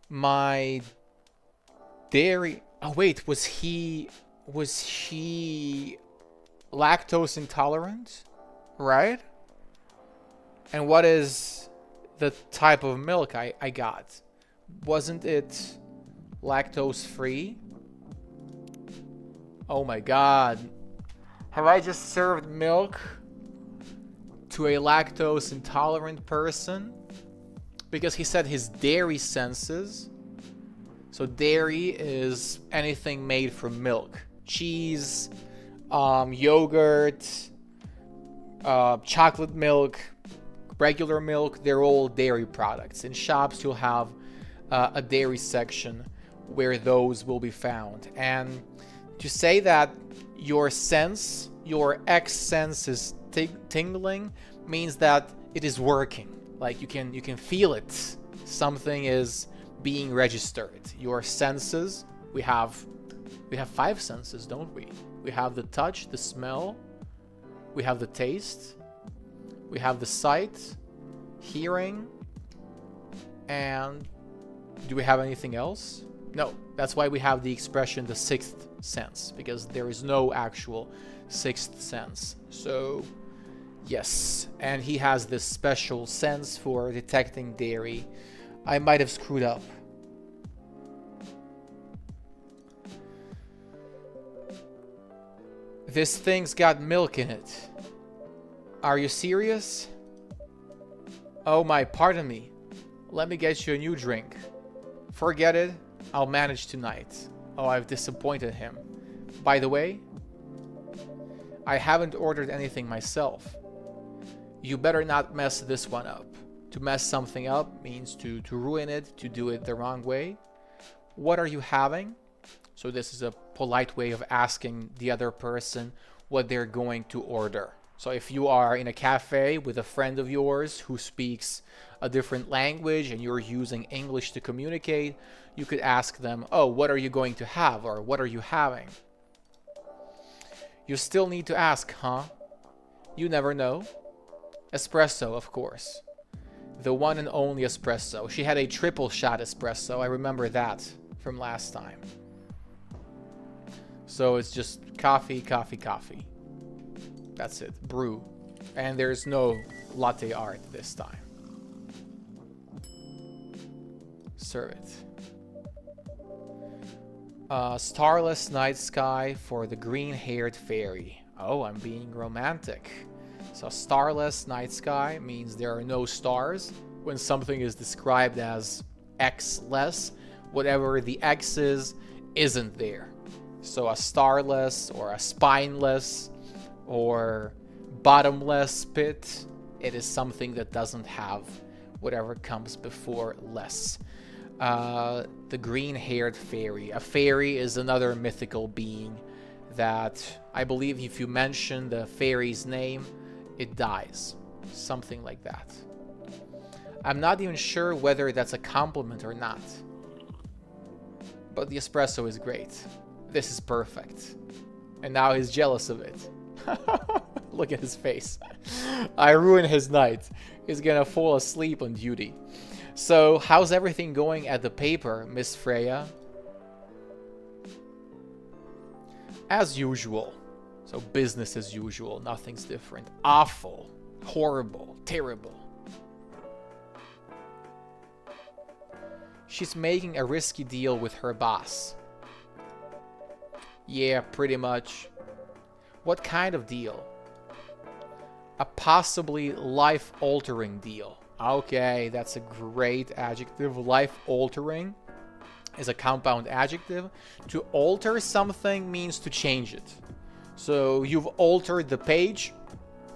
[SPEAKER 1] My dairy. Oh wait, was he lactose intolerant? Right? And what is the type of milk I got? Wasn't it lactose free? Oh my god. Have I just served milk to a lactose intolerant person? Because he said his dairy senses. So dairy is anything made from milk. Cheese, yogurt, chocolate milk, regular milk, they're all dairy products. In shops, you'll have a dairy section where those will be found. And to say that your sense, your X sense is tingling means that it is working. Like you can feel it. Something is being registered. Your senses, we have 5 senses, don't we? We have the touch, the smell, we have the taste, we have the sight, hearing, and do we have anything else? No, that's why we have the expression the 6th sense, because there is no actual 6th sense. So yes, and he has this special sense for detecting dairy. I might have screwed up. This thing's got milk in it. Are you serious? Oh my, pardon me. Let me get you a new drink. Forget it. I'll manage tonight. Oh, I've disappointed him. By the way, I haven't ordered anything myself. You better not mess this one up. To mess something up means to ruin it, to do it the wrong way. What are you having? So this is a polite way of asking the other person what they're going to order. So if you are in a cafe with a friend of yours who speaks a different language and you're using English to communicate, you could ask them, oh, what are you going to have? Or what are you having? You still need to ask, huh? You never know. Espresso, of course. The one and only espresso. She had a triple shot espresso. I remember that from last time. So it's just coffee, coffee, coffee. That's it. Brew. And there's no latte art this time. Serve it. Starless night sky for the green-haired fairy. Oh, I'm being romantic. So starless night sky means there are no stars. When something is described as X-less, whatever the X is, isn't there. So a starless or a spineless or bottomless pit, it is something that doesn't have whatever comes before less. The green-haired fairy. A fairy is another mythical being that I believe if you mention the fairy's name, it dies. Something like that. I'm not even sure whether that's a compliment or not. But the espresso is great. This is perfect. And now he's jealous of it. Look at his face. I ruined his night. He's gonna fall asleep on duty. So, how's everything going at the paper, Miss Freya? As usual. So, business as usual. Nothing's different. Awful. Horrible. Terrible. She's making a risky deal with her boss. Yeah, pretty much. What kind of deal? A possibly life-altering deal. Okay, that's a great adjective. Life-altering is a compound adjective. To alter something means to change it. So you've altered the page,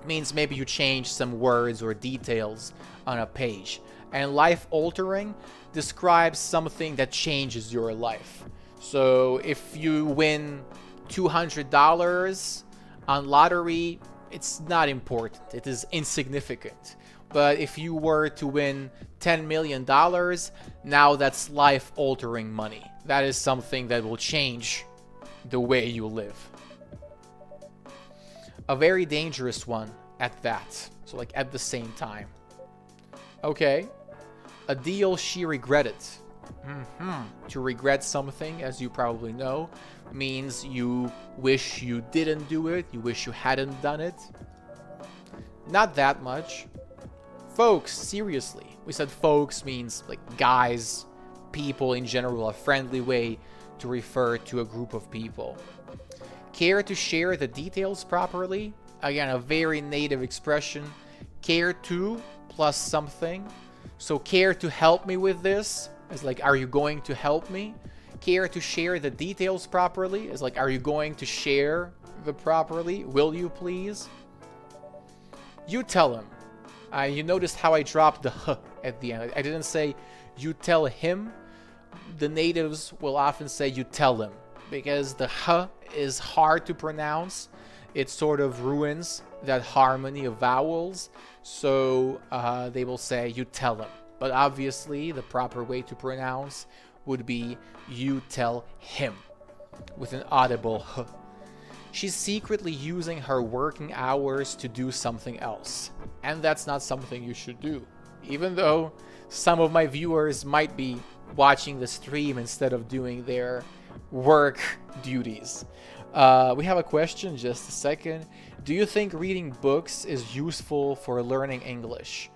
[SPEAKER 1] means maybe you change some words or details on a page. And life-altering describes something that changes your life. So if you win $200 on lottery, it's not important. It is insignificant. But if you were to win $10 million, now that's life-altering money. That is something that will change the way you live. A very dangerous one at that. So like at the same time. Okay. A deal she regretted. To regret something, as you probably know, means you wish you didn't do it. You wish you hadn't done it. Not that much. Folks, seriously. We said folks means like guys, people in general, a friendly way to refer to a group of people. Care to share the details properly? Again, a very native expression. Care to plus something. So care to help me with this is like, are you going to help me? Care to share the details properly is like, are you going to share the properly? Will you please? You tell him. You noticed how I dropped the h at the end. I didn't say you tell him. The natives will often say you tell him because the h is hard to pronounce. It sort of ruins that harmony of vowels. So they will say you tell him. But obviously the proper way to pronounce would be you tell him with an audible h. She's secretly using her working hours to do something else. And that's not something you should do. Even though some of my viewers might be watching the stream instead of doing their work duties. We have a question, just a second. Do you think reading books is useful for learning English?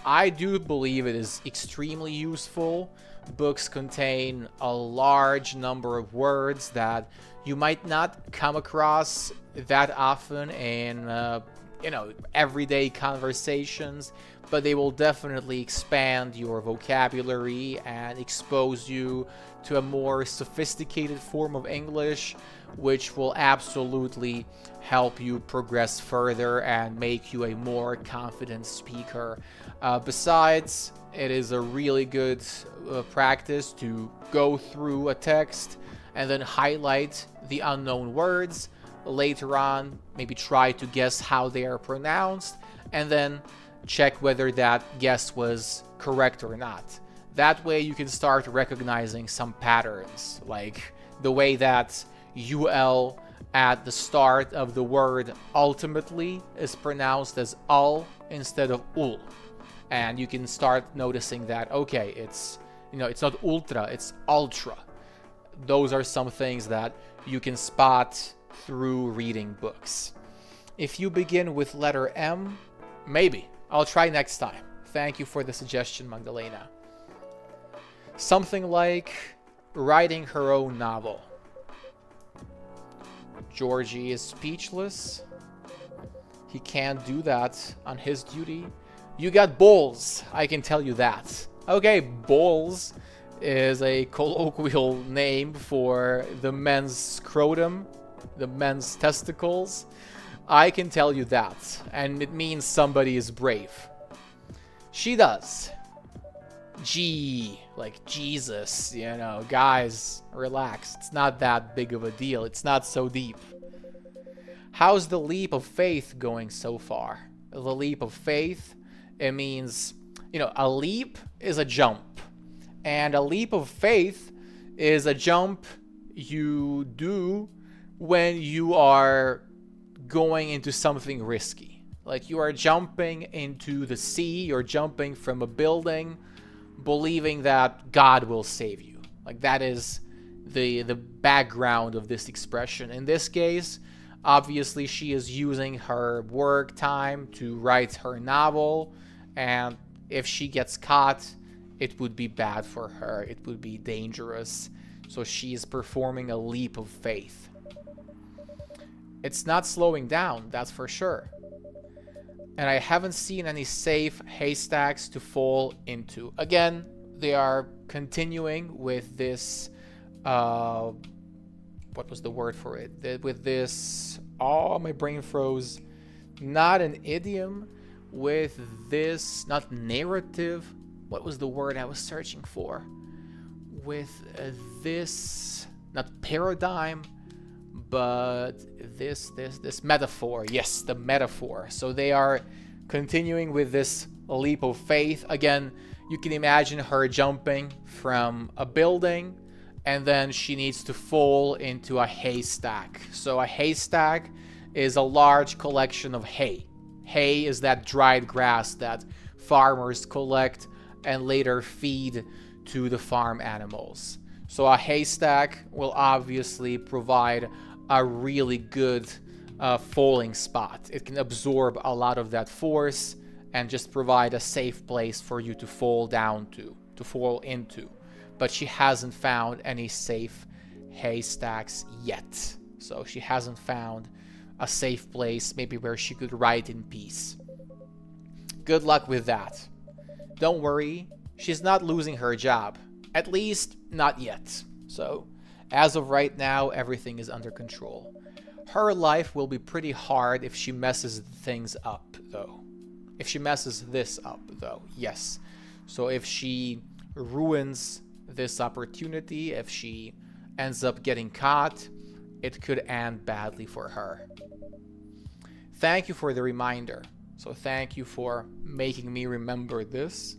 [SPEAKER 1] I do believe it is extremely useful. Books contain a large number of words that you might not come across that often in everyday conversations, but they will definitely expand your vocabulary and expose you to a more sophisticated form of English, which will absolutely help you progress further and make you a more confident speaker. Besides, it is a really good practice to go through a text and then highlight the unknown words. Later on, maybe try to guess how they are pronounced, and then check whether that guess was correct or not. That way you can start recognizing some patterns, like the way that UL at the start of the word ultimately is pronounced as ul instead of ul. And you can start noticing that, okay, it's not ultra, it's ultra. Those are some things that you can spot through reading books. If you begin with letter M, maybe. I'll try next time. Thank you for the suggestion, Magdalena. Something like writing her own novel. Georgie is speechless. He can't do that on his duty. You got balls, I can tell you that. Okay, balls is a colloquial name for the men's scrotum, the men's testicles. I can tell you that, and it means somebody is brave. She does. G, like Jesus, you know, guys, relax. It's not that big of a deal. It's not so deep. How's the leap of faith going so far? The leap of faith, it means, you know, a leap is a jump. And a leap of faith is a jump you do when you are going into something risky. Like you are jumping into the sea, you're jumping from a building, believing that God will save you. Like that is the background of this expression. In this case, obviously she is using her work time to write her novel, and if she gets caught, it would be bad for her. It would be dangerous. So she is performing a leap of faith. It's not slowing down, that's for sure. And I haven't seen any safe haystacks to fall into. Again, they are continuing with this, what was the word for it? With this, oh, my brain froze. Not an idiom, with this, not narrative. What was the word I was searching for? With this, not paradigm, but this metaphor. Yes, the metaphor. So they are continuing with this leap of faith. Again, you can imagine her jumping from a building, and then she needs to fall into a haystack. So a haystack is a large collection of hay. Hay is that dried grass that farmers collect and later feed to the farm animals. So a haystack will obviously provide a really good falling spot. It can absorb a lot of that force and just provide a safe place for you to fall down to fall into. But she hasn't found any safe haystacks yet. So she hasn't found a safe place, maybe where she could write in peace. Good luck with that. Don't worry, she's not losing her job. At least, not yet. So, as of right now, everything is under control. Her life will be pretty hard if she messes things up, though. If she messes this up, though, yes. So if she ruins this opportunity, if she ends up getting caught, it could end badly for her. Thank you for the reminder. So thank you for making me remember this.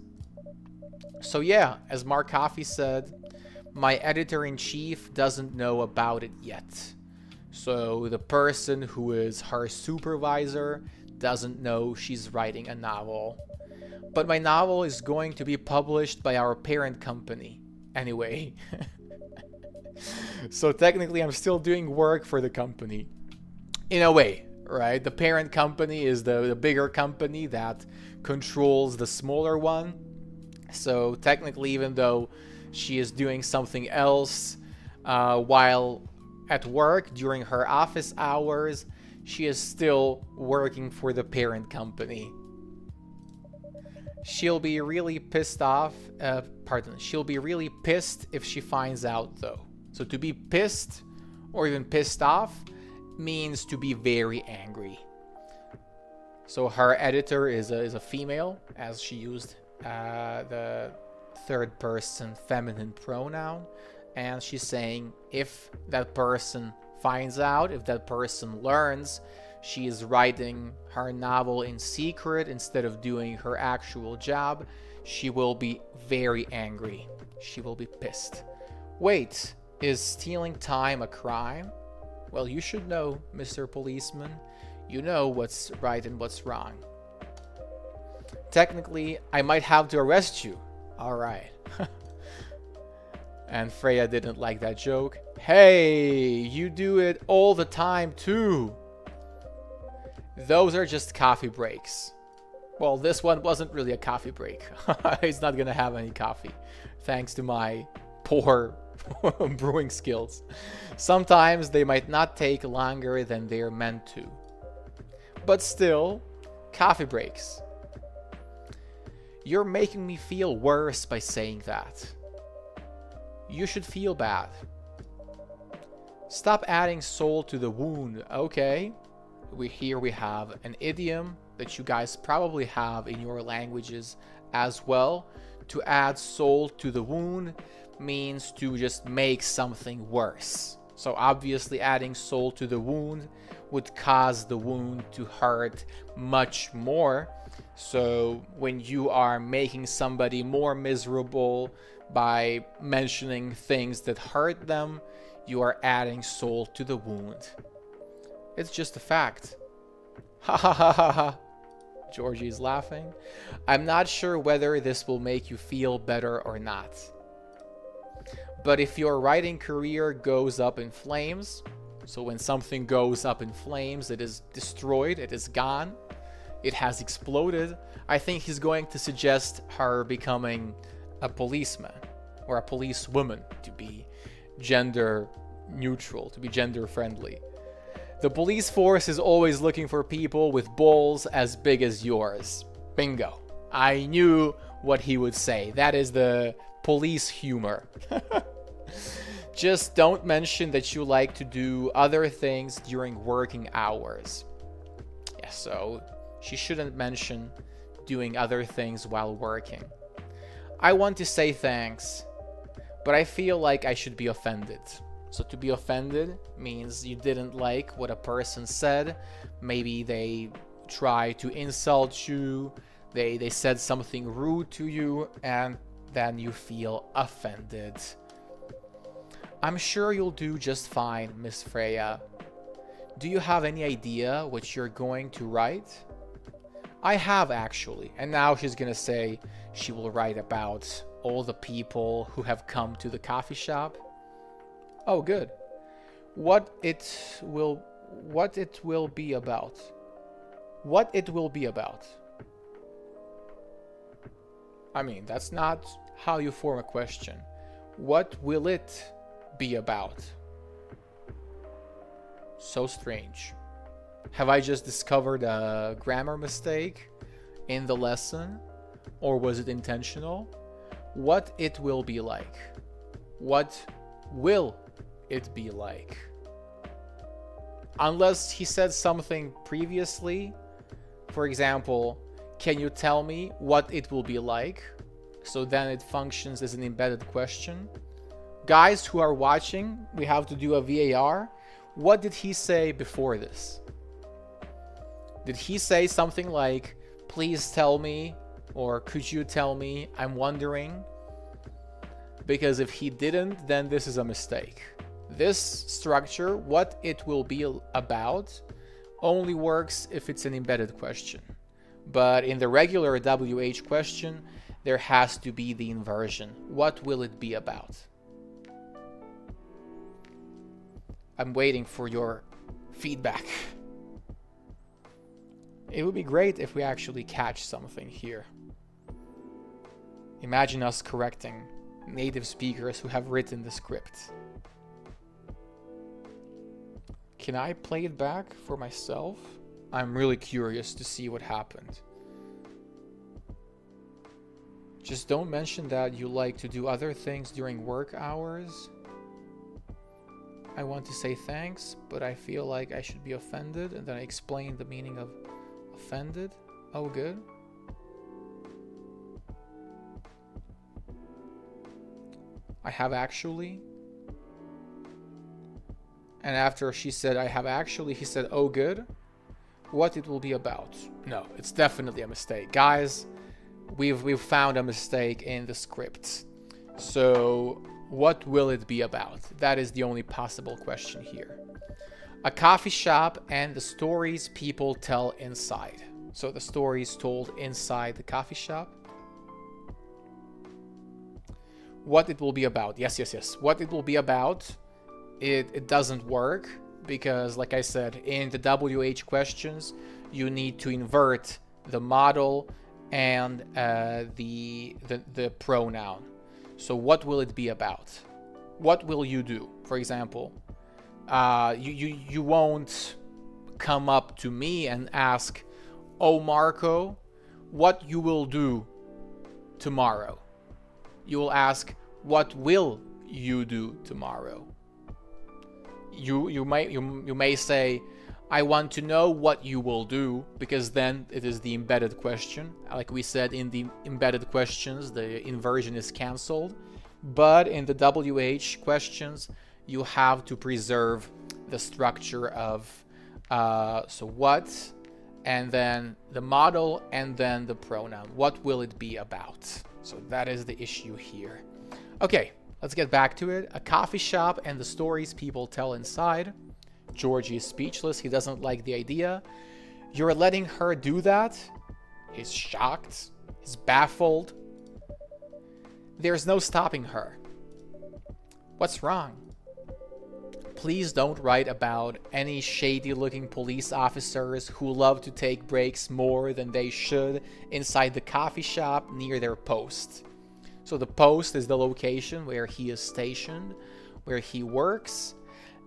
[SPEAKER 1] So yeah, as Mark Coffey said, my editor-in-chief doesn't know about it yet. So the person who is her supervisor doesn't know she's writing a novel. But my novel is going to be published by our parent company anyway. So technically I'm still doing work for the company. In a way, right? The parent company is the bigger company that controls the smaller one. So technically, even though she is doing something else while at work during her office hours, she is still working for the parent company. She'll be really pissed off. She'll be really pissed if she finds out, though. So to be pissed or even pissed off means to be very angry. So her editor is a female, as she used the third person feminine pronoun, and she's saying if that person finds out, if that person learns she is writing her novel in secret instead of doing her actual job, she will be very angry. She will be pissed. Wait, is stealing time a crime? Well, you should know, Mr. Policeman. You know what's right and what's wrong. Technically, I might have to arrest you. Alright. And Freya didn't like that joke. Hey, you do it all the time too. Those are just coffee breaks. Well, this one wasn't really a coffee break. He's not gonna have any coffee, thanks to my poor brewing skills. Sometimes they might not take longer than they're meant to. But still, coffee breaks. You're making me feel worse by saying that. You should feel bad. Stop adding salt to the wound. Okay. Here we have an idiom that you guys probably have in your languages as well. To add salt to the wound means to just make something worse. So obviously adding salt to the wound would cause the wound to hurt much more. So when you are making somebody more miserable by mentioning things that hurt them, you are adding salt to the wound. It's just a fact. Ha ha ha ha ha. Georgie is laughing. I'm not sure whether this will make you feel better or not. But if your writing career goes up in flames, so when something goes up in flames, it is destroyed, it is gone, it has exploded, I think he's going to suggest her becoming a policeman or a policewoman, to be gender neutral, to be gender friendly. The police force is always looking for people with balls as big as yours. Bingo. I knew what he would say. That is the police humor. Just don't mention that you like to do other things during working hours. Yeah, so she shouldn't mention doing other things while working. I want to say thanks, but I feel like I should be offended. So to be offended means you didn't like what a person said. Maybe they tried to insult you, they said something rude to you, and then you feel offended. I'm sure you'll do just fine, Miss Freya. Do you have any idea what you're going to write? I have, actually. And now she's gonna say she will write about all the people who have come to the coffee shop. Oh, good. What it will be about. What it will be about. I mean, that's not how you form a question. What will it be about? So strange. Have I just discovered a grammar mistake in the lesson? Or was it intentional? What it will be like. What will it be like? Unless he said something previously. For example, can you tell me what it will be like? So then it functions as an embedded question. Guys who are watching, we have to do a VAR. What did he say before this? Did he say something like, please tell me, or could you tell me, I'm wondering? Because if he didn't, then this is a mistake. This structure, what it will be about, only works if it's an embedded question. But in the regular WH question, there has to be the inversion. What will it be about? I'm waiting for your feedback. It would be great if we actually catch something here. Imagine us correcting native speakers who have written the script. Can I play it back for myself? I'm really curious to see what happened. Just don't mention that you like to do other things during work hours. I want to say thanks, but I feel like I should be offended, and then I explain the meaning of offended. Oh, good. I have actually. And after she said, I have actually, he said, oh, good. What it will be about. No, it's definitely a mistake. Guys, we've found a mistake in the script. So what will it be about? That is the only possible question here. A coffee shop and the stories people tell inside. So the stories told inside the coffee shop. What it will be about. Yes, yes, yes. What it will be about. It doesn't work because, like I said, in the WH questions, you need to invert the model and the pronoun. So what will it be about? What will you do? For example, you won't come up to me and ask, "Oh, Marco, what you will do tomorrow?" You will ask, "What will you do tomorrow?" You may say, "I want to know what you will do," because then it is the embedded question. Like we said, in the embedded questions, the inversion is cancelled. But in the WH questions, you have to preserve the structure of so what, and then the model, and then the pronoun. What will it be about? So that is the issue here. Okay, let's get back to it. A coffee shop and the stories people tell inside. Georgie is speechless. He doesn't like the idea. You're letting her do that? He's shocked. He's baffled. There's no stopping her. What's wrong? Please don't write about any shady-looking police officers who love to take breaks more than they should inside the coffee shop near their post. So the post is the location where he is stationed, where he works.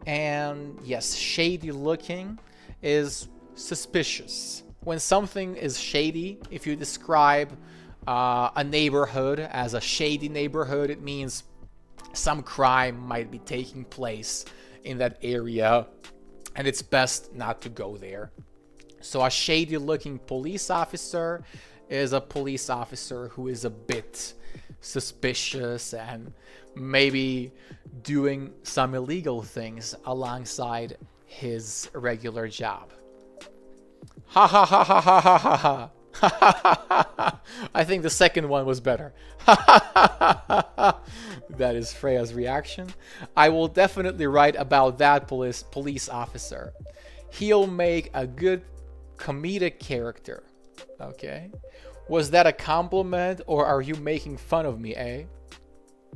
[SPEAKER 1] And yes, shady-looking is suspicious. When something is shady, if you describe a neighborhood as a shady neighborhood, it means some crime might be taking place in that area, and it's best not to go there. So a shady looking police officer is a police officer who is a bit suspicious and maybe doing some illegal things alongside his regular job. Ha ha ha ha ha ha ha ha. I think the second one was better. That is Freya's reaction. I will definitely write about that police officer. He'll make a good comedic character. Okay. Was that a compliment or are you making fun of me, eh?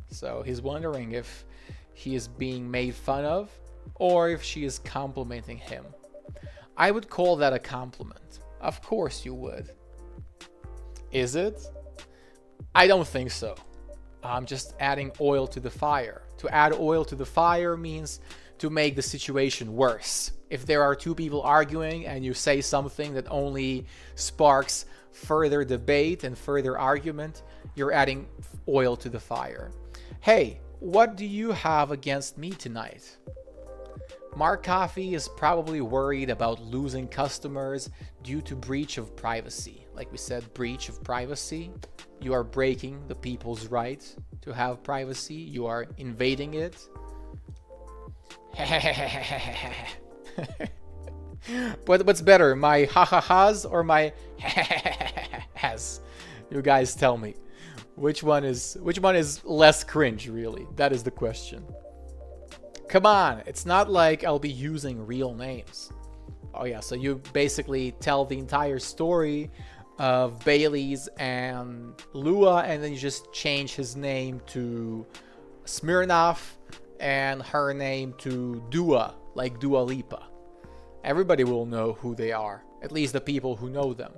[SPEAKER 1] So he's wondering if he is being made fun of or if she is complimenting him. I would call that a compliment. Of course you would. Is it? I don't think so. I'm just adding oil to the fire. To add oil to the fire means to make the situation worse. If there are two people arguing and you say something that only sparks further debate and further argument, you're adding oil to the fire. Hey, what do you have against me tonight? Mark Coffee is probably worried about losing customers due to breach of privacy. Like we said, breach of privacy. You are breaking the people's right to have privacy. You are invading it. But what's better, my ha-ha-has or my has? You guys tell me. Which one is less cringe, really? That is the question. Come on, it's not like I'll be using real names. Oh yeah, so you basically tell the entire story of Bailey's and Lua, and then you just change his name to Smirnoff and her name to Dua, like Dua Lipa. Everybody will know who they are, at least the people who know them.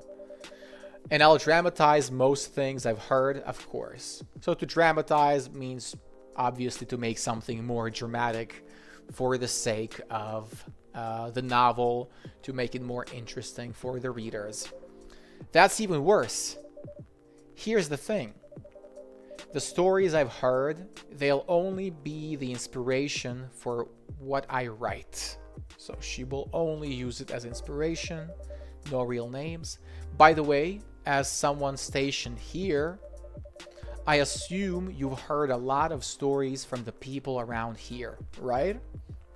[SPEAKER 1] And I'll dramatize most things I've heard, of course. So to dramatize means obviously to make something more dramatic for the sake of the novel, to make it more interesting for the readers. That's even worse. Here's the thing. The stories I've heard, they'll only be the inspiration for what I write. So she will only use it as inspiration, no real names. By the way, as someone stationed here, I assume you've heard a lot of stories from the people around here, right?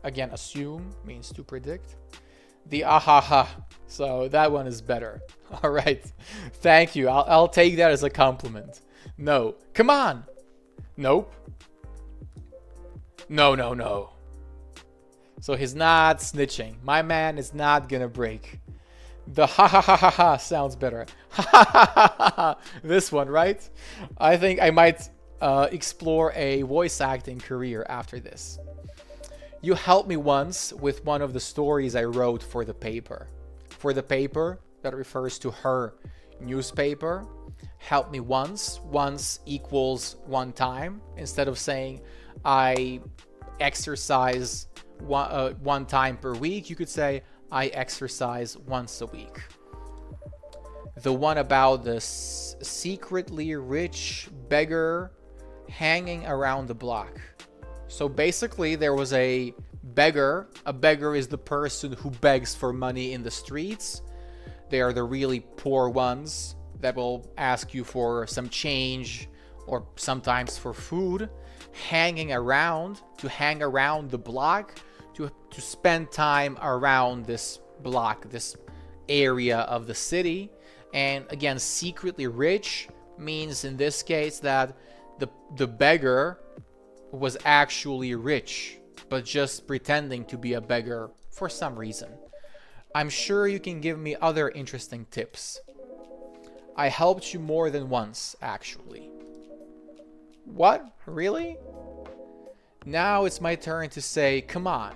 [SPEAKER 1] Again, assume means to predict. The ahaha, so that one is better. All right, thank you. I'll take that as a compliment. No, come on. Nope. No. So he's not snitching. My man is not gonna break. The ha ha ha ha ha sounds better. Ha ha ha ha ha. This one, right? I think I might explore a voice acting career after this. You helped me once with one of the stories I wrote for the paper. for the paper. That refers to her newspaper. Help me once. Once equals one time. Instead of saying I exercise one time per week, you could say I exercise once a week. The one about the secretly rich beggar hanging around the block. So basically there was a beggar. A beggar is the person who begs for money in the streets. They are the really poor ones that will ask you for some change or sometimes for food. Hanging around, to hang around the block, to spend time around this block, this area of the city. And again, secretly rich means in this case that the beggar was actually rich, but just pretending to be a beggar for some reason. I'm sure you can give me other interesting tips. I helped you more than once, actually. What? Really? Now it's my turn to say, come on.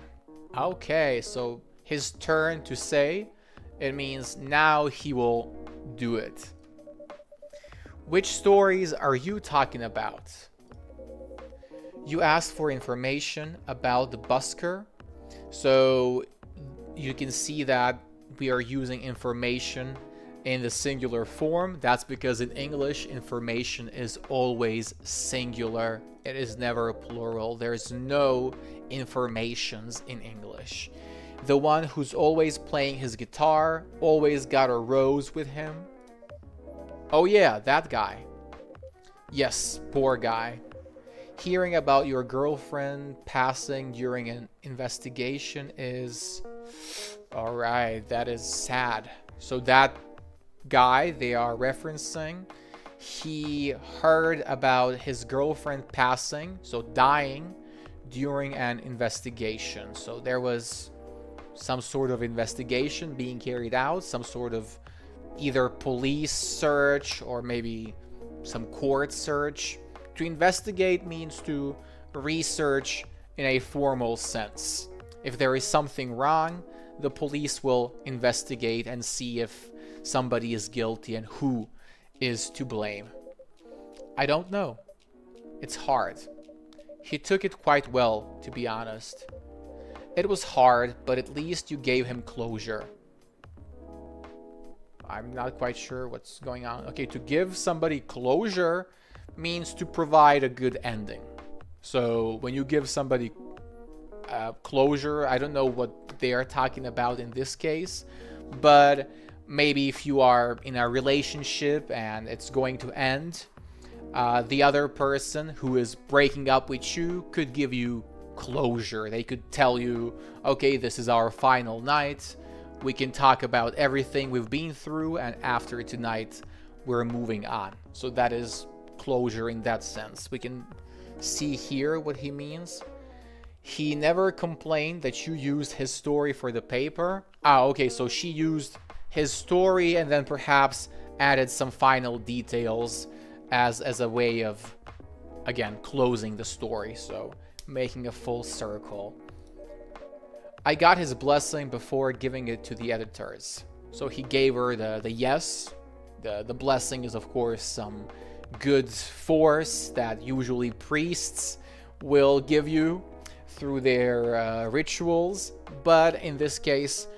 [SPEAKER 1] Okay, so his turn to say, it means now he will do it. Which stories are you talking about? You asked for information about the busker. So you can see that we are using information in the singular form. That's because in English, information is always singular. It is never plural. There's no informations in English. The one who's always playing his guitar, always got a rose with him. Oh yeah, that guy. Yes, poor guy. Hearing about your girlfriend passing during an investigation is... Alright, that is sad. So that guy they are referencing, he heard about his girlfriend passing, so dying, during an investigation. So there was some sort of investigation being carried out, some sort of either police search or maybe some court search. To investigate means to research in a formal sense. If there is something wrong, the police will investigate and see if somebody is guilty and who is to blame. I don't know. It's hard. He took it quite well, to be honest. It was hard, but at least you gave him closure. I'm not quite sure what's going on. Okay, to give somebody closure means to provide a good ending. So when you give somebody closure, I don't know what they are talking about in this case, but maybe if you are in a relationship and it's going to end, the other person who is breaking up with you could give you closure. They could tell you, okay, this is our final night. We can talk about everything we've been through, and after tonight, we're moving on. So that is closure in that sense. We can see here what he means. He never complained that you used his story for the paper. Okay, so she used his story and then perhaps added some final details as a way of, again, closing the story. So making a full circle. I got his blessing before giving it to the editors. So he gave her the yes. The blessing is, of course, some good force that usually priests will give you through their rituals. But in this case,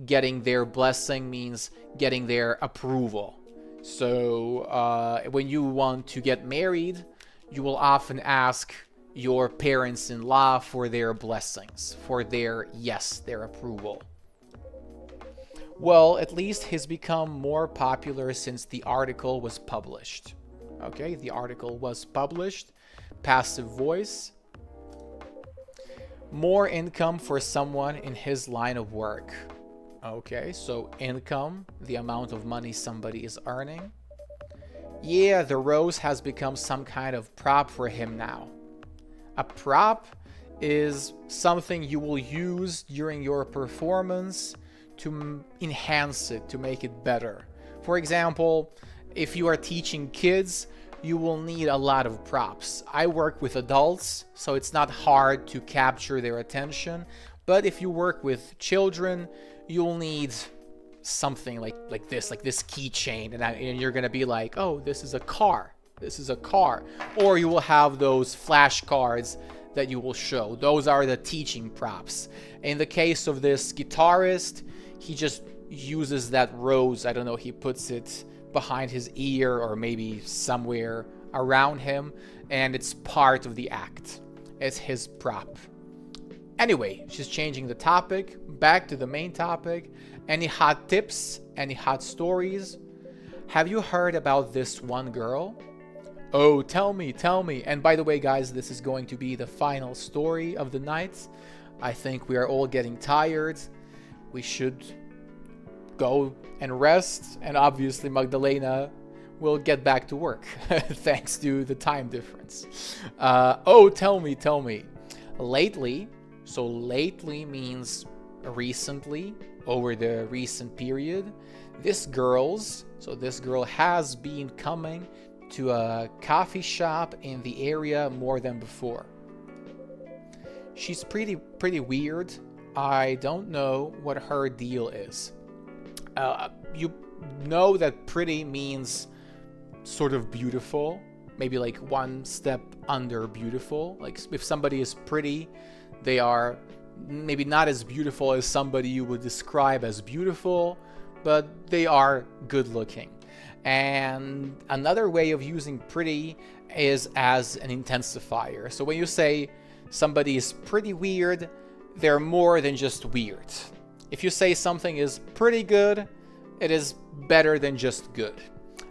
[SPEAKER 1] getting their blessing means getting their approval. So when you want to get married, you will often ask your parents-in-law for their blessings, for their yes, their approval. Well, at least he's become more popular since the article was published. Okay, the article was published. Passive voice. More income for someone in his line of work. Okay, so income, the amount of money somebody is earning. Yeah, the rose has become some kind of prop for him now. A prop is something you will use during your performance to enhance it, to make it better. For example, if you are teaching kids, you will need a lot of props. I work with adults, so it's not hard to capture their attention. But if you work with children, you'll need something like this keychain, and you're gonna be like, oh, this is a car. This is a car. Or you will have those flashcards that you will show. Those are the teaching props. In the case of this guitarist, he just uses that rose. I don't know, he puts it behind his ear or maybe somewhere around him, and it's part of the act. It's his prop. Anyway, she's changing the topic. Back to the main topic. Any hot tips? Any hot stories? Have you heard about this one girl? Oh, tell me. And by the way, guys, this is going to be the final story of the night. I think we are all getting tired. We should go and rest. And obviously, Magdalena will get back to work thanks to the time difference. Oh, tell me. Lately, so lately means recently, over the recent period, this girl has been coming to a coffee shop in the area more than before. She's pretty weird. I don't know what her deal is. You know that pretty means sort of beautiful, maybe like one step under beautiful. Like if somebody is pretty, they are maybe not as beautiful as somebody you would describe as beautiful, but they are good looking. And another way of using pretty is as an intensifier. So when you say somebody is pretty weird, they're more than just weird. If you say something is pretty good, it is better than just good.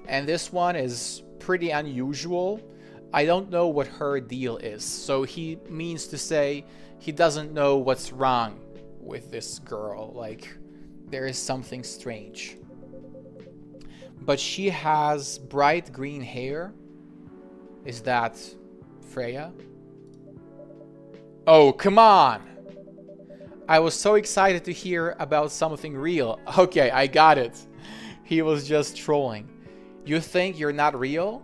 [SPEAKER 1] And this one is pretty unusual. I don't know what her deal is. So he means to say he doesn't know what's wrong with this girl. Like, there is something strange. But she has bright green hair. Is that Freya? Oh, come on! I was so excited to hear about something real. Okay, I got it. He was just trolling. You think you're not real?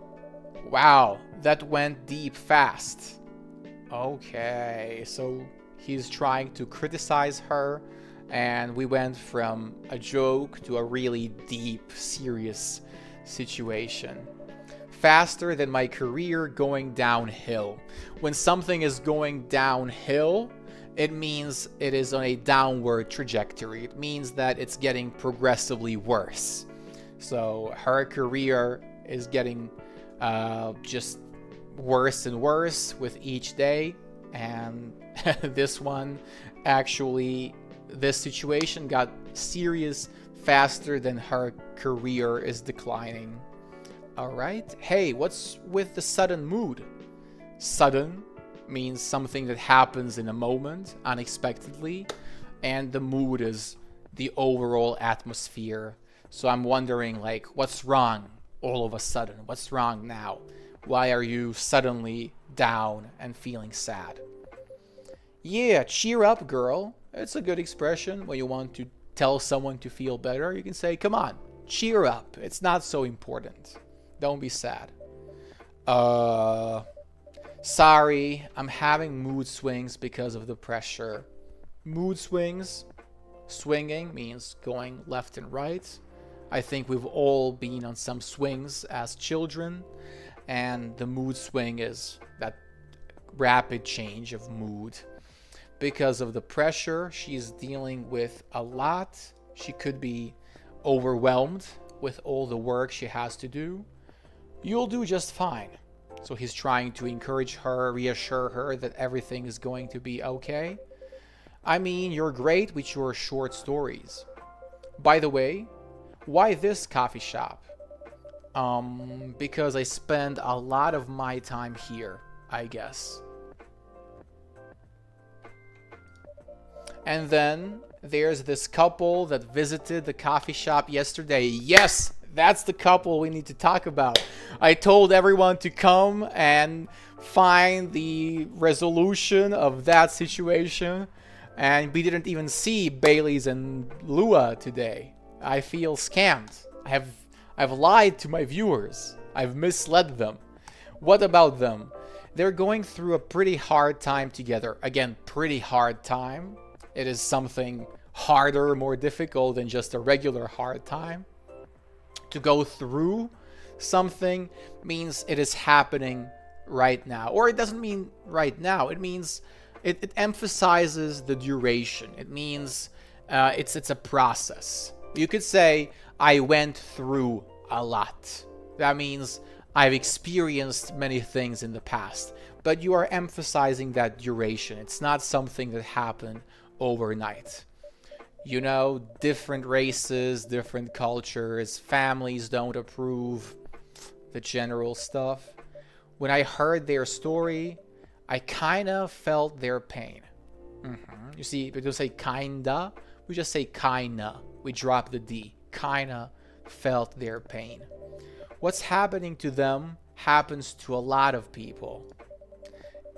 [SPEAKER 1] Wow, that went deep fast. Okay, so he's trying to criticize her, and we went from a joke to a really deep, serious situation. Faster than my career going downhill. When something is going downhill, it means it is on a downward trajectory. It means that it's getting progressively worse. So her career is getting just worse and worse with each day. And this one, actually, this situation got serious faster than her career is declining. All right. Hey, what's with the sudden mood? Sudden means something that happens in a moment, unexpectedly. And the mood is the overall atmosphere. So I'm wondering, like, what's wrong all of a sudden? What's wrong now? Why are you suddenly down and feeling sad? Yeah, cheer up, girl. It's a good expression when you want to tell someone to feel better. You can say, come on, cheer up. It's not so important. Don't be sad. Sorry, I'm having mood swings because of the pressure. Mood swings, swinging means going left and right. I think we've all been on some swings as children, and the mood swing is that rapid change of mood. Because of the pressure, she's dealing with a lot. She could be overwhelmed with all the work she has to do. You'll do just fine. So he's trying to encourage her, reassure her that everything is going to be okay. I mean, you're great with your short stories. By the way, why this coffee shop? Because I spend a lot of my time here, I guess. And then there's this couple that visited the coffee shop yesterday. Yes, that's the couple we need to talk about. I told everyone to come and find the resolution of that situation, and we didn't even see Bailey's and Lua today. I feel scammed. I've lied to my viewers. I've misled them. What about them? They're going through a pretty hard time together. Again, pretty hard time. It is something harder, more difficult than just a regular hard time. To go through something means it is happening right now. Or it doesn't mean right now. It means it emphasizes the duration. It means it's a process. You could say, I went through a lot. That means I've experienced many things in the past. But you are emphasizing that duration. It's not something that happened overnight. You know, different races, different cultures, families don't approve, the general stuff. When I heard their story, I kind of felt their pain. You see, we don't say kinda, we just say kinda. We drop the D. Kinda felt their pain. What's happening to them happens to a lot of people.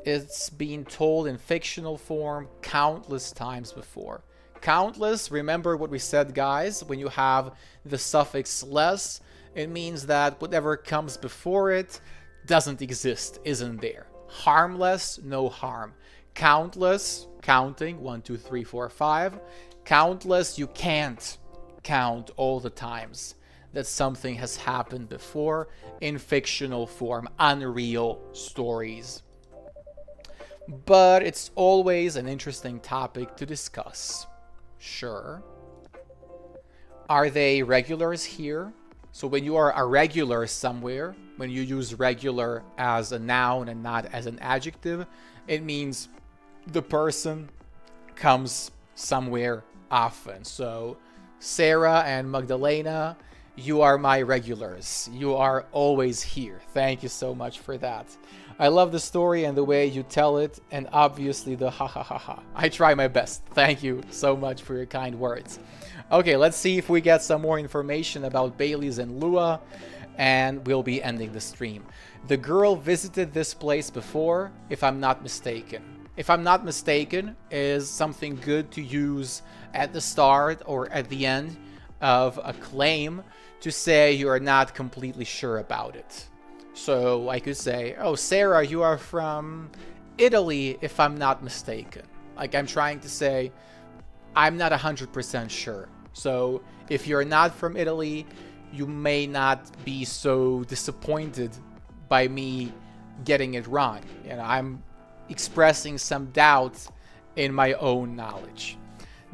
[SPEAKER 1] It's been told in fictional form countless times before. Countless, remember what we said, guys, when you have the suffix less, it means that whatever comes before it doesn't exist, isn't there. Harmless, no harm. Countless, counting, 1, 2, 3, 4, 5. Countless, you can't count all the times that something has happened before in fictional form, unreal stories. But it's always an interesting topic to discuss. Sure. Are they regulars here? So when you are a regular somewhere, when you use regular as a noun and not as an adjective, it means the person comes somewhere often. So Sarah and Magdalena, you are my regulars. You are always here. Thank you so much for that. I love the story and the way you tell it, and obviously the ha ha ha ha. I try my best. Thank you so much for your kind words. Okay, let's see if we get some more information about Bailey's and Lua, and we'll be ending the stream. The girl visited this place before, if I'm not mistaken. If I'm not mistaken, is something good to use at the start or at the end of a claim to say you are not completely sure about it. So I could say, oh, Sarah, you are from Italy, if I'm not mistaken. Like, I'm trying to say, I'm not 100% sure. So if you're not from Italy, you may not be so disappointed by me getting it wrong. You know, I'm expressing some doubt in my own knowledge.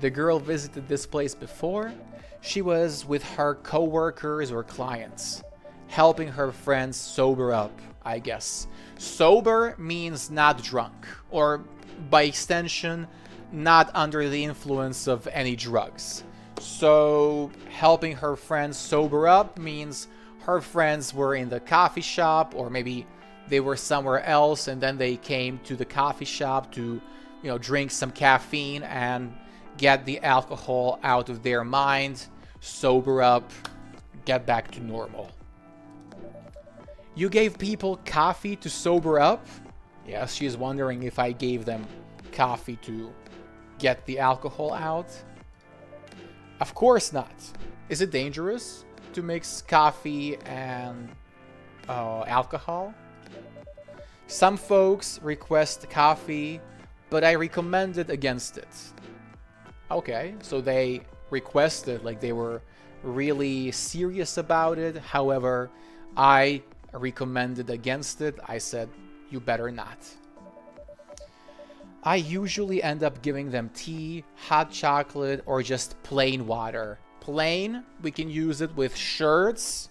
[SPEAKER 1] The girl visited this place before. She was with her co-workers or clients, helping her friends sober up, I guess. Sober means not drunk, or by extension, not under the influence of any drugs. So helping her friends sober up means her friends were in the coffee shop, or maybe they were somewhere else and then they came to the coffee shop to, you know, drink some caffeine and get the alcohol out of their mind, sober up, get back to normal. You gave people coffee to sober up? Yes, she's wondering if I gave them coffee to get the alcohol out. Of course not. Is it dangerous to mix coffee and alcohol? Some folks request coffee, but I recommended against it. Okay, so they requested, like they were really serious about it. However, I recommended against it. I said, you better not. I usually end up giving them tea, hot chocolate, or just plain water. Plain, we can use it with shirts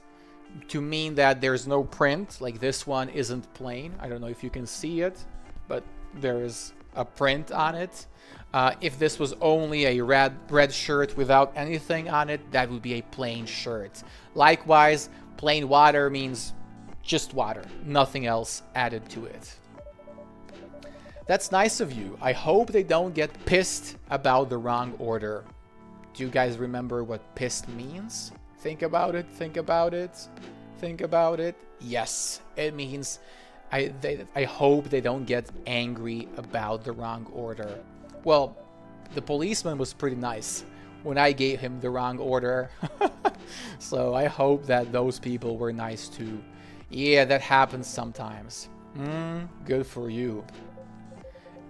[SPEAKER 1] to mean that there's no print, like this one isn't plain. I don't know if you can see it, but there is a print on it. If this was only a red shirt without anything on it, that would be a plain shirt. Likewise, plain water means just water, nothing else added to it. That's nice of you. I hope they don't get pissed about the wrong order. Do you guys remember what pissed means? Think about it, think about it, think about it. Yes, it means I hope they don't get angry about the wrong order. Well, the policeman was pretty nice when I gave him the wrong order. So I hope that those people were nice too. Yeah, that happens sometimes. Good for you.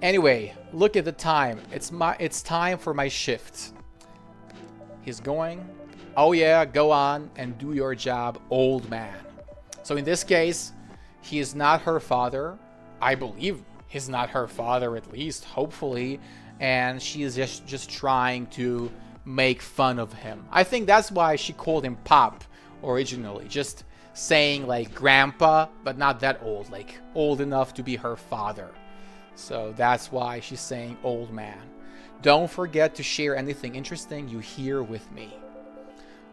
[SPEAKER 1] Anyway, look at the time. It's time for my shift. he's going, oh yeah, go on and do your job, old man. So in this case, he is not her father. I believe he's not her father, at least, hopefully. And she is just trying to make fun of him. I think that's why she called him Pop originally. Just saying like grandpa, but not that old, like old enough to be her father. So that's why she's saying old man. Don't forget to share anything interesting you hear with me.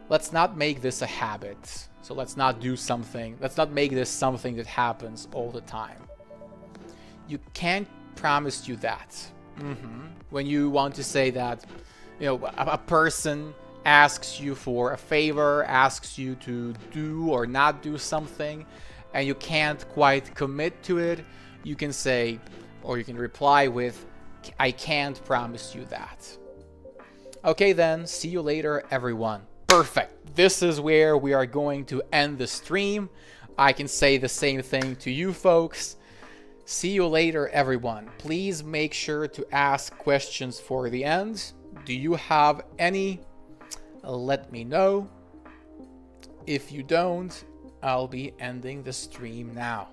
[SPEAKER 1] Let's not make this a habit. So let's not make this something that happens all the time. You can't promise you that. When you want to say that, you know, a person asks you for a favor, asks you to do or not do something, and you can't quite commit to it, you can say, or you can reply with, I can't promise you that. Okay then, see you later, everyone. Perfect. This is where we are going to end the stream. I can say the same thing to you folks. See you later, everyone. Please make sure to ask questions for the end. Do you have any? Let me know. If you don't, I'll be ending the stream now.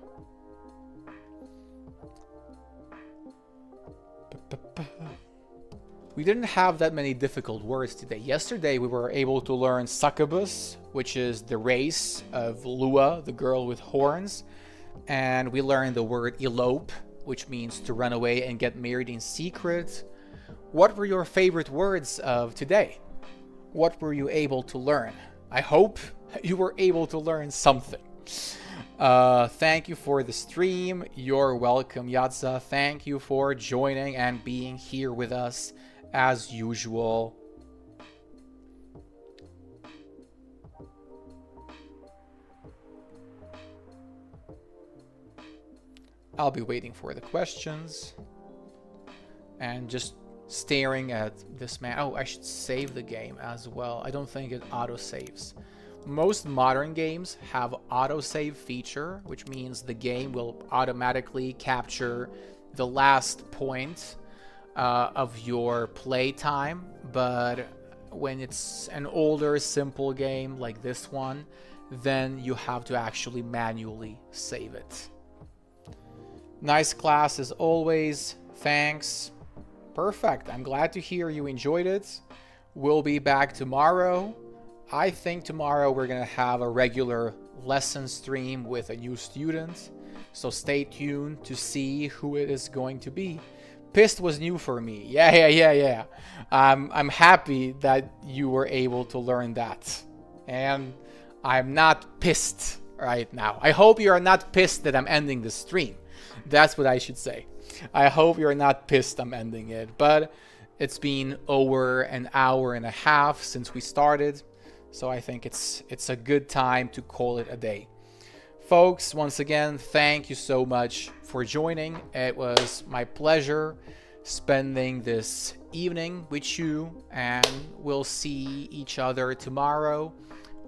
[SPEAKER 1] We didn't have that many difficult words today. Yesterday we were able to learn succubus, which is the race of Lua, the girl with horns. And we learned the word elope, which means to run away and get married in secret. What were your favorite words of today? What were you able to learn? I hope you were able to learn something. Thank you for the stream. You're welcome, Yatza. Thank you for joining and being here with us as usual. I'll be waiting for the questions and just staring at this man. Oh, I should save the game as well. I don't think it auto saves. Most modern games have autosave feature, which means the game will automatically capture the last point of your play time. But when it's an older, simple game like this one, then you have to actually manually save it. Nice class as always. Thanks. Perfect. I'm glad to hear you enjoyed it. We'll be back tomorrow. I think tomorrow we're going to have a regular lesson stream with a new student. So stay tuned to see who it is going to be. Pissed was new for me. Yeah. I'm happy that you were able to learn that. And I'm not pissed right now. I hope you are not pissed that I'm ending the stream. That's what I should say. I hope you're not pissed I'm ending it. But it's been over an hour and a half since we started. So I think it's a good time to call it a day. Folks, once again, thank you so much for joining. It was my pleasure spending this evening with you. And we'll see each other tomorrow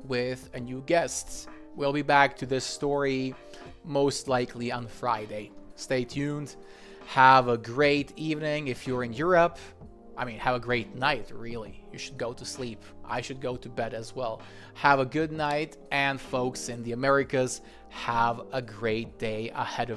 [SPEAKER 1] with a new guest. We'll be back to this story most likely on Friday. Stay tuned. Have a great evening if you're in Europe. I mean, have a great night, really. You should go to sleep. I should go to bed as well. Have a good night. And folks in the Americas, have a great day ahead of you.